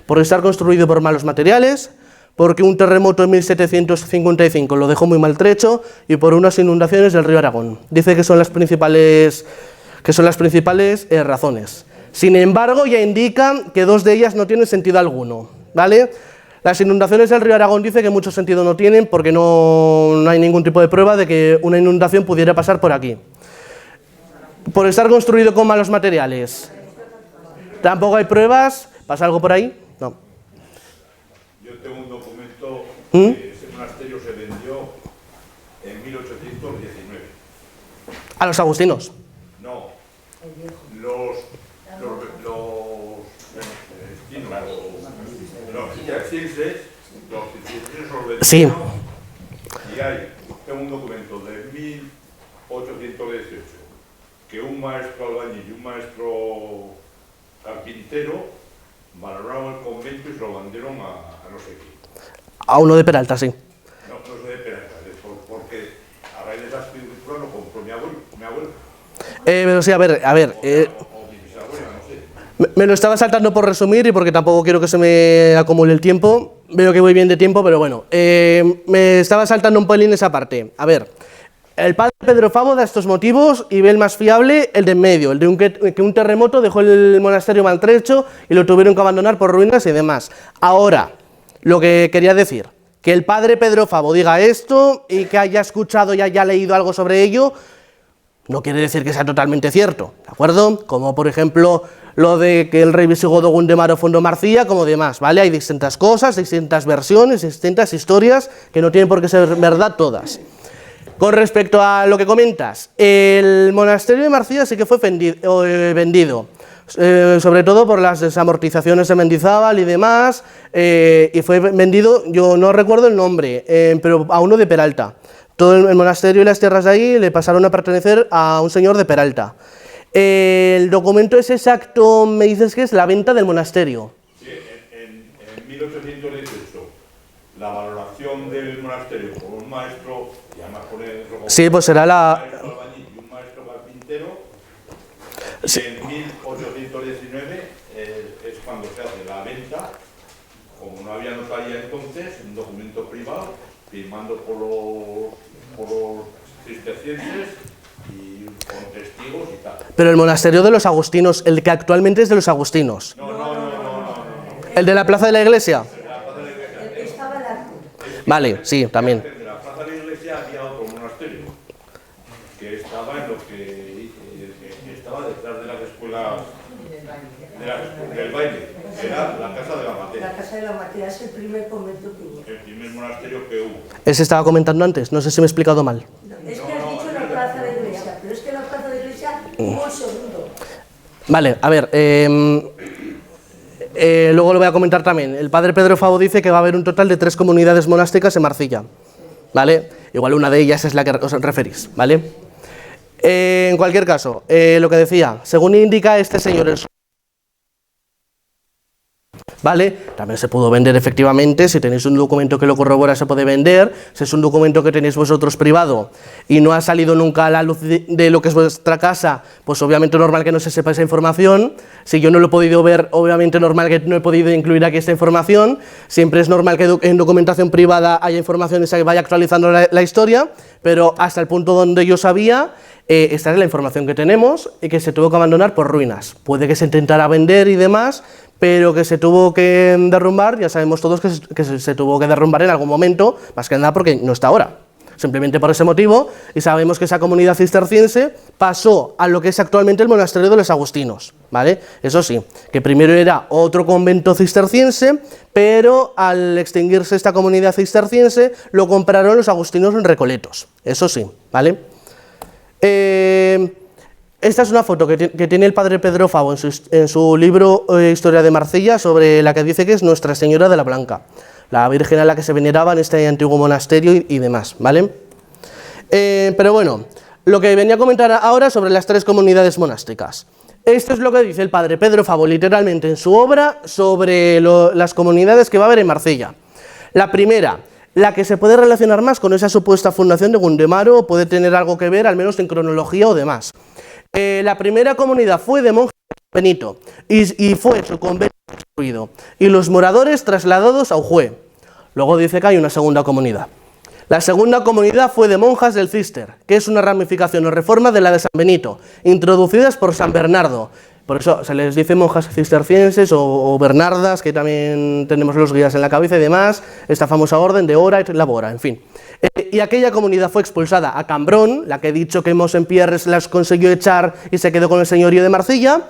por estar construido por malos materiales, porque un terremoto en 1755 lo dejó muy maltrecho y por unas inundaciones del río Aragón. Dice que son las principales razones. Sin embargo, ya indican que dos de ellas no tienen sentido alguno, ¿vale? Las inundaciones del río Aragón dice que mucho sentido no tienen porque no hay ningún tipo de prueba de que una inundación pudiera pasar por aquí. Por estar construido con malos materiales, tampoco hay pruebas. ¿Pasa algo por ahí? No. Yo tengo un documento que ese monasterio se vendió en 1819. ¿A los agustinos? No, los cistercienses los vendieron. Sí. Y tengo un documento de 1818 que un maestro albañil y un maestro carpintero valoraron el convento y se lo vendieron a no sé quién. A uno de Peralta, sí. No sé de Peralta, porque a raíz de esas pinturas lo compró mi abuelo. Pero sí, a ver. O mi bisabuela, no sé. Me lo estaba saltando por resumir y porque tampoco quiero que se me acumule el tiempo. Veo que voy bien de tiempo, pero bueno. Me estaba saltando un pelín esa parte. A ver, El padre Pedro Favo da estos motivos y ve el más fiable el de en medio, el de que un terremoto dejó el monasterio maltrecho y lo tuvieron que abandonar por ruinas y demás. Ahora, lo que quería decir, que el padre Pedro Favo diga esto y que haya escuchado y haya leído algo sobre ello, no quiere decir que sea totalmente cierto, ¿de acuerdo? Como por ejemplo lo de que el rey visigodo Gundemaro fundó Marcilla, como demás, ¿vale? Hay distintas cosas, distintas versiones, distintas historias que no tienen por qué ser verdad todas. Con respecto a lo que comentas, el monasterio de Marcilla sí que fue vendido, sobre todo por las desamortizaciones de Mendizábal y demás, y fue vendido, yo no recuerdo el nombre, pero a uno de Peralta. Todo el monasterio y las tierras de ahí le pasaron a pertenecer a un señor de Peralta. El documento es exacto, me dices que es la venta del monasterio. Sí, en 1818, la valoración del monasterio por un maestro, y además por el sí, pues será la... un maestro albañil y un maestro carpintero, Sí. y en 1819 es cuando se hace la venta, como no había notaría entonces, un documento privado, firmando por los cistercienses y con testigos y tal. Pero el monasterio de los agustinos, el que actualmente es de los agustinos. No. ¿El de la plaza de la iglesia? El que estaba en la... Vale, sí, también. En la plaza de la iglesia había otro monasterio que estaba en lo que estaba detrás de las escuelas del baile. Era la casa de la La materia, casa de la Matea es el primer convento que hubo. el primer monasterio que hubo. Ese estaba comentando antes, no sé si me he explicado mal. Es que has dicho la plaza de la iglesia, pero es que la plaza de la iglesia hubo un segundo. Vale, a ver, luego lo voy a comentar también. El padre Pedro Favo dice que va a haber un total de 3 comunidades monásticas en Marcilla, ¿vale? Igual una de ellas es la que os referís, ¿vale? En cualquier caso, lo que decía, según indica este señor, ¿vale? También se pudo vender efectivamente, si tenéis un documento que lo corrobora se puede vender, si es un documento que tenéis vosotros privado y no ha salido nunca a la luz de lo que es vuestra casa, pues obviamente normal que no se sepa esa información. Si yo no lo he podido ver, obviamente normal que no he podido incluir aquí esta información. Siempre es normal que en documentación privada haya información y se vaya actualizando la historia, pero hasta el punto donde yo sabía, esta es la información que tenemos y que se tuvo que abandonar por ruinas. Puede que se intentara vender y demás, pero que se tuvo que derrumbar, ya sabemos todos que se tuvo que derrumbar en algún momento, más que nada porque no está ahora, simplemente por ese motivo, y sabemos que esa comunidad cisterciense pasó a lo que es actualmente el monasterio de los agustinos, ¿vale? Eso sí, que primero era otro convento cisterciense, pero al extinguirse esta comunidad cisterciense, lo compraron los agustinos en Recoletos, eso sí, ¿vale? Esta es una foto que tiene el padre Pedro Favo en su libro Historia de Marcilla, sobre la que dice que es Nuestra Señora de la Blanca, la virgen a la que se veneraba en este antiguo monasterio y demás, ¿vale? Pero bueno, lo que venía a comentar ahora sobre las 3 comunidades monásticas. Esto es lo que dice el padre Pedro Favo literalmente en su obra sobre las comunidades que va a haber en Marcilla. La primera, la que se puede relacionar más con esa supuesta fundación de Gundemaro, puede tener algo que ver, al menos en cronología o demás. La primera comunidad fue de monjes de San Benito y fue su convento destruido y los moradores trasladados a Ujue. Luego dice que hay una segunda comunidad. La segunda comunidad fue de monjas del Cister, que es una ramificación o reforma de la de San Benito, introducidas por San Bernardo. Por eso se les dice monjas cistercienses o bernardas, que también tenemos los guías en la cabeza y demás, esta famosa orden de Ora et Labora, en fin. Y aquella comunidad fue expulsada a Cambrón, la que he dicho que Mosempierres las consiguió echar y se quedó con el señorío de Marcilla,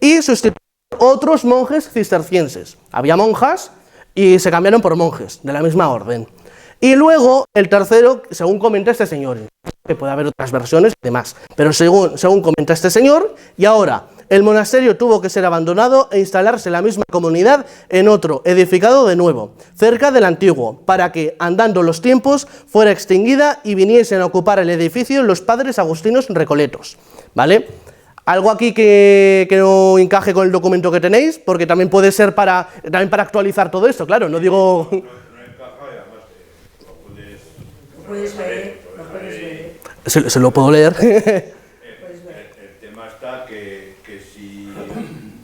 y sustituyó otros monjes cistercienses. Había monjas y se cambiaron por monjes de la misma orden. Y luego el tercero, según comenta este señor, que puede haber otras versiones y demás, pero según comenta este señor, y ahora el monasterio tuvo que ser abandonado e instalarse la misma comunidad en otro, edificado de nuevo, cerca del antiguo, para que, andando los tiempos, fuera extinguida y viniesen a ocupar el edificio los padres agustinos recoletos, ¿vale? Algo aquí que no encaje con el documento que tenéis, porque también puede ser también para actualizar todo esto, claro, no digo... No encaja y además lo puedes Lo puedes ver. Se lo puedo leer. El tema está que si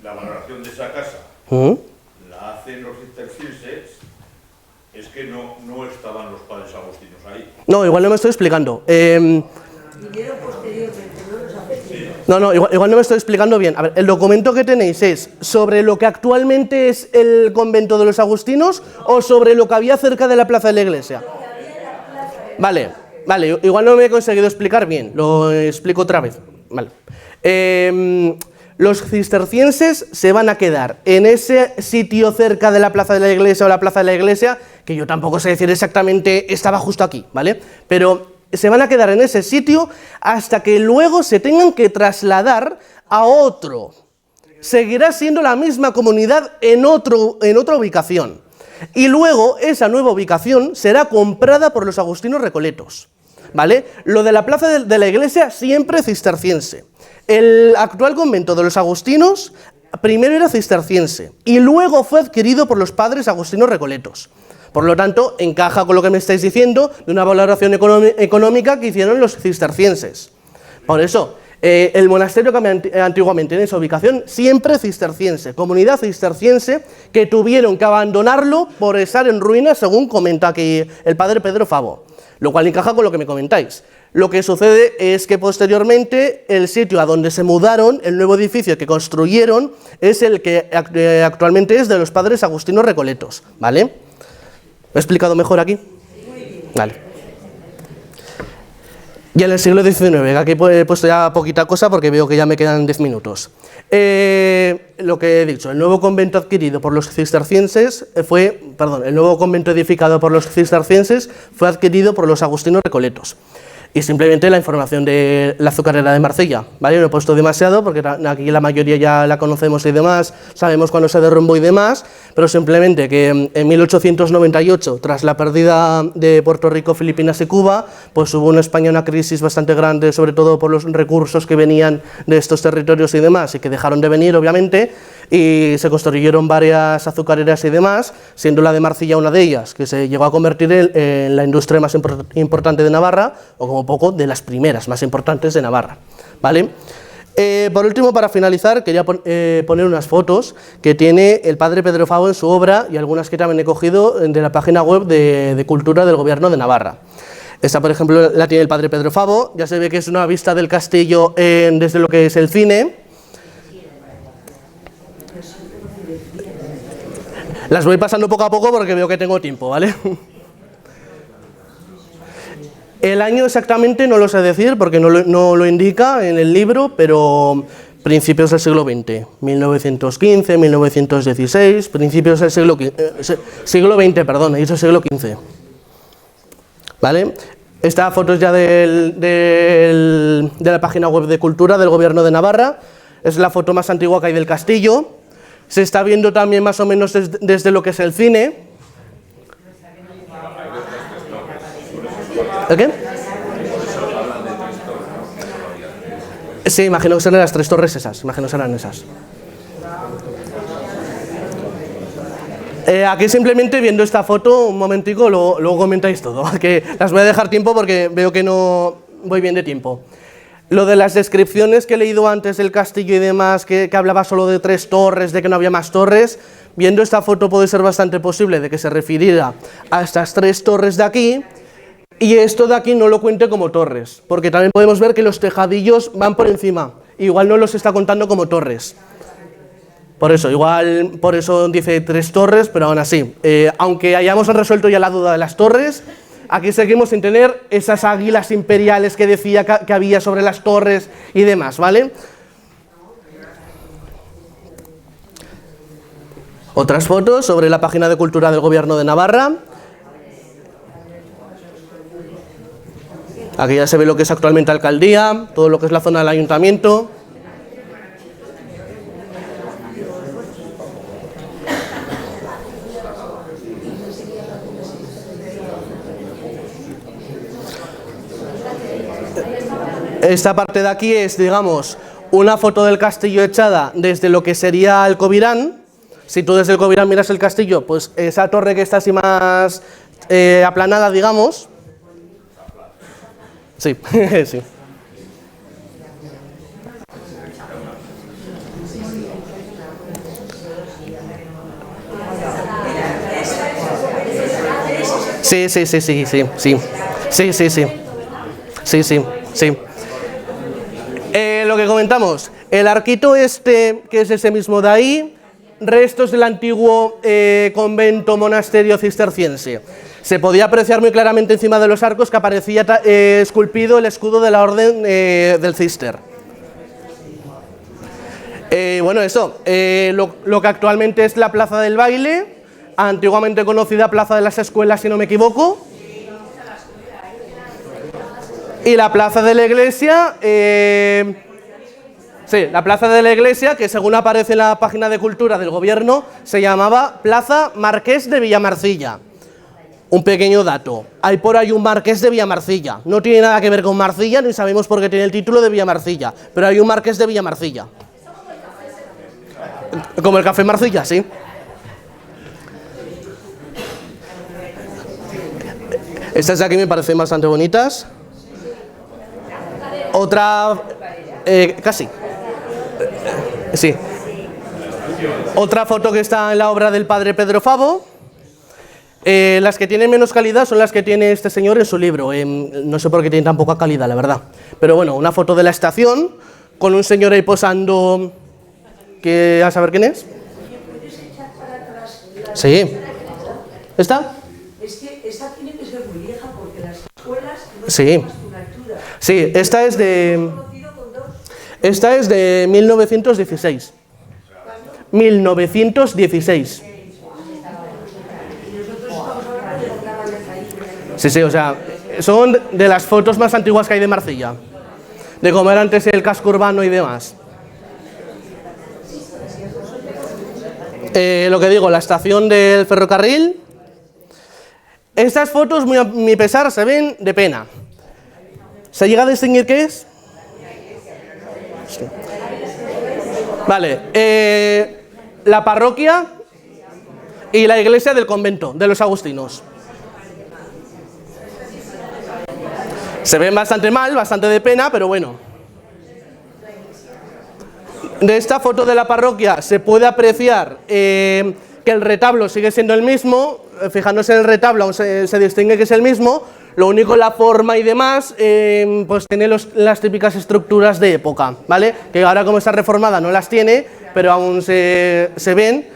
la valoración de esa casa la hacen los cistercienses, es que no estaban los padres agustinos ahí. No, igual no me estoy explicando. Vinieron posteriormente, no los agustinos. No, igual no me estoy explicando bien. A ver, el documento que tenéis es sobre lo que actualmente es el convento de los agustinos o sobre lo que había cerca de la plaza de la iglesia. Vale, igual no me he conseguido explicar bien, lo explico otra vez. Vale. Los cistercienses se van a quedar en ese sitio cerca de la plaza de la iglesia o la plaza de la iglesia, que yo tampoco sé decir exactamente, estaba justo aquí, ¿vale? Pero se van a quedar en ese sitio hasta que luego se tengan que trasladar a otro. Seguirá siendo la misma comunidad en otra ubicación. Y luego esa nueva ubicación será comprada por los agustinos recoletos, ¿vale? Lo de la plaza de la iglesia siempre cisterciense. El actual convento de los agustinos primero era cisterciense y luego fue adquirido por los padres agustinos recoletos. Por lo tanto, encaja con lo que me estáis diciendo de una valoración económica que hicieron los cistercienses. Por eso, el monasterio que había antiguamente en esa ubicación, siempre cisterciense, comunidad cisterciense, que tuvieron que abandonarlo por estar en ruinas, según comenta aquí el padre Pedro Favo, lo cual encaja con lo que me comentáis. Lo que sucede es que posteriormente el sitio a donde se mudaron, el nuevo edificio que construyeron, es el que actualmente es de los padres agustinos recoletos, ¿vale? ¿Me he explicado mejor aquí? Vale. Y en el siglo XIX, aquí he puesto ya poquita cosa porque veo que ya me quedan 10 minutos. Lo que he dicho, el nuevo convento adquirido por los cistercienses el nuevo convento edificado por los cistercienses fue adquirido por los agustinos recoletos. Y simplemente la información de la azucarera de Marsella, ¿vale? No he puesto demasiado porque aquí la mayoría ya la conocemos y demás, sabemos cuándo se derrumbó y demás, pero simplemente que en 1898, tras la pérdida de Puerto Rico, Filipinas y Cuba, pues hubo en España una crisis bastante grande, sobre todo por los recursos que venían de estos territorios y demás, y que dejaron de venir, obviamente, y se construyeron varias azucareras y demás, siendo la de Marsella una de ellas, que se llegó a convertir en la industria más importante de Navarra, o como poco de las primeras más importantes de Navarra, ¿vale? Por último, para finalizar, quería poner unas fotos que tiene el padre Pedro Favo en su obra y algunas que también he cogido de la página web de Cultura del Gobierno de Navarra. Esta, por ejemplo, la tiene el padre Pedro Favo, ya se ve que es una vista del castillo desde lo que es el cine. Las voy pasando poco a poco porque veo que tengo tiempo, ¿vale? El año exactamente no lo sé decir porque no lo indica en el libro, pero principios del siglo XX, 1915, 1916, principios del siglo XX, perdón, he dicho siglo XV. ¿Vale? Esta foto es ya de la página web de Cultura del Gobierno de Navarra, es la foto más antigua que hay del castillo. Se está viendo también más o menos desde lo que es el cine. ¿El qué? Sí, imagino que serán las 3 torres esas, aquí simplemente viendo esta foto, un momentico, luego comentáis todo, que las voy a dejar tiempo porque veo que no voy bien de tiempo. Lo de las descripciones que he leído antes del castillo y demás, que hablaba solo de 3 torres, de que no había más torres, viendo esta foto puede ser bastante posible de que se refiriera a estas 3 torres de aquí, y esto de aquí no lo cuente como torres, porque también podemos ver que los tejadillos van por encima, igual no los está contando como torres. Por eso dice 3 torres, pero aún así, aunque hayamos resuelto ya la duda de las torres, aquí seguimos sin tener esas águilas imperiales que decía que había sobre las torres y demás, ¿vale? Otras fotos sobre la página de Cultura del Gobierno de Navarra. Aquí ya se ve lo que es actualmente alcaldía, todo lo que es la zona del ayuntamiento. Esta parte de aquí es, digamos, una foto del castillo echada desde lo que sería el Covirán. Si tú desde el Covirán miras el castillo, pues esa torre que está así más aplanada, digamos. Sí, sí. Sí. Sí. Lo que comentamos, el arquito este, que es ese mismo de ahí, restos del antiguo convento monasterio cisterciense. Se podía apreciar muy claramente encima de los arcos que aparecía esculpido el escudo de la orden del Cister. Bueno, eso, lo que actualmente es la Plaza del Baile, antiguamente conocida Plaza de las Escuelas, si no me equivoco. Y la Plaza de la Iglesia, sí, la Plaza de la Iglesia, que según aparece en la página de Cultura del Gobierno, se llamaba Plaza Marqués de Villamarcilla. Un pequeño dato, hay por ahí un Marqués de Villamarcilla, no tiene nada que ver con Marcilla, ni sabemos por qué tiene el título de Villamarcilla, pero hay un Marqués de Villamarcilla. Como el café Marcilla, sí. Estas de aquí me parecen bastante bonitas. Otra... casi. Sí. Otra foto que está en la obra del padre Pedro Favo. Las que tienen menos calidad son las que tiene este señor en su libro. No sé por qué tienen tan poca calidad, la verdad. Pero bueno, una foto de la estación con un señor ahí posando, que a saber quién es. Sí. ¿Esta? Es que esa tiene que ser muy vieja porque las escuelas no Sí. tienen más que una altura. Sí, esta es de... Esta es de 1916. 1916. Sí, sí, o sea, son de las fotos más antiguas que hay de Marcilla. De cómo era antes el casco urbano y demás. Lo que digo, la estación del ferrocarril. Estas fotos, muy a mi pesar, se ven de pena. ¿Se llega a distinguir qué es? Sí. Vale, la parroquia y la iglesia del convento de los agustinos. Se ven bastante mal, bastante de pena, pero bueno. De esta foto de la parroquia se puede apreciar que el retablo sigue siendo el mismo. Fijándose en el retablo aún se distingue que es el mismo. Lo único, la forma y demás, pues tiene las típicas estructuras de época, ¿vale? Que ahora, como está reformada, no las tiene, pero aún se ven.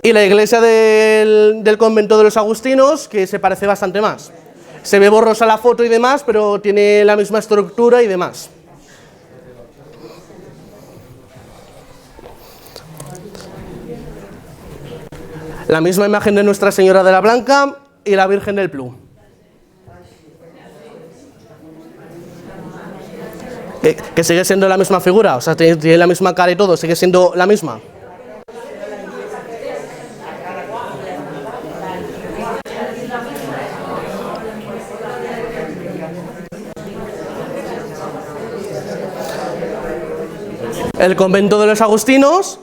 Y la iglesia del convento de los agustinos, que se parece bastante más. Se ve borrosa la foto y demás, pero tiene la misma estructura y demás. La misma imagen de Nuestra Señora de la Blanca y la Virgen del Plu. Que sigue siendo la misma figura, o sea, tiene la misma cara y todo, sigue siendo la misma. El convento de los agustinos,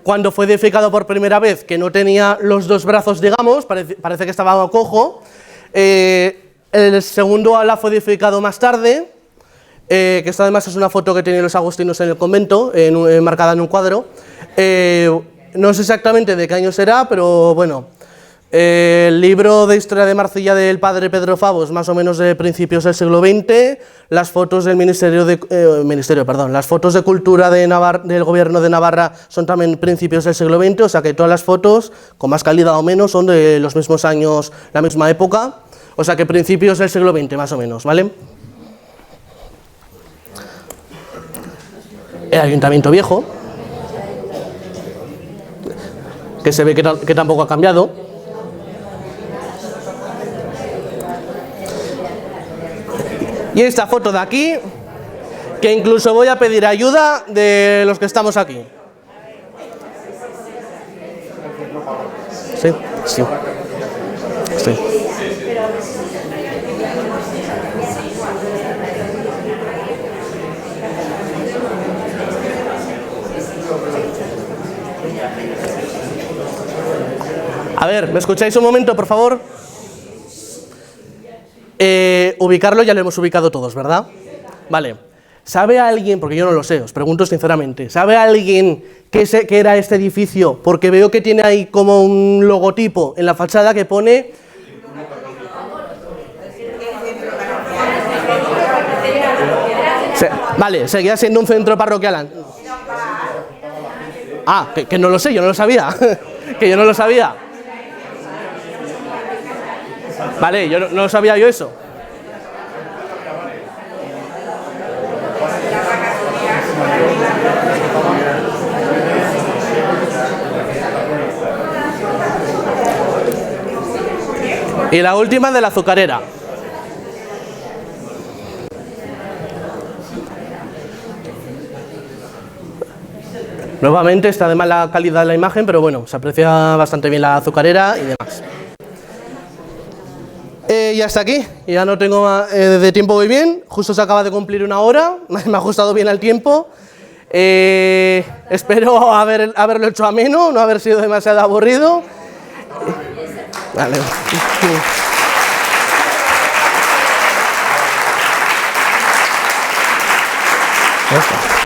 cuando fue edificado por primera vez, que no tenía los dos brazos, digamos, parece que estaba cojo. El segundo ala fue edificado más tarde, que esto además es una foto que tienen los agustinos en el convento, marcada en un cuadro. No sé exactamente de qué año será, pero bueno, el libro de historia de Marcilla del padre Pedro Favo es más o menos de principios del siglo XX. Las fotos del las fotos de cultura del gobierno de Navarra son también principios del siglo XX, o sea que todas las fotos, con más calidad o menos, son de los mismos años, la misma época, o sea que principios del siglo XX más o menos, ¿vale? El ayuntamiento viejo, que se ve que tampoco ha cambiado. Y esta foto de aquí, que incluso voy a pedir ayuda de los que estamos aquí. Sí, sí. Sí. A ver, ¿me escucháis un momento, por favor? Ubicarlo ya lo hemos ubicado todos, ¿verdad? Vale. ¿Sabe alguien, porque yo no lo sé, os pregunto sinceramente, ¿sabe alguien qué era este edificio? Porque veo que tiene ahí como un logotipo en la fachada que pone... Vale, seguía siendo un centro parroquial. Ah, que no lo sé, yo no lo sabía. Que yo no lo sabía. Vale, yo no lo sabía yo eso. Y la última de la azucarera. Nuevamente está de mala calidad la imagen, pero bueno, se aprecia bastante bien la azucarera y demás. Y hasta aquí, ya no tengo más, de tiempo muy bien, justo se acaba de cumplir 1 hora, me ha ajustado bien al tiempo. Espero haberlo hecho ameno, no haber sido demasiado aburrido. Vale. Ya está.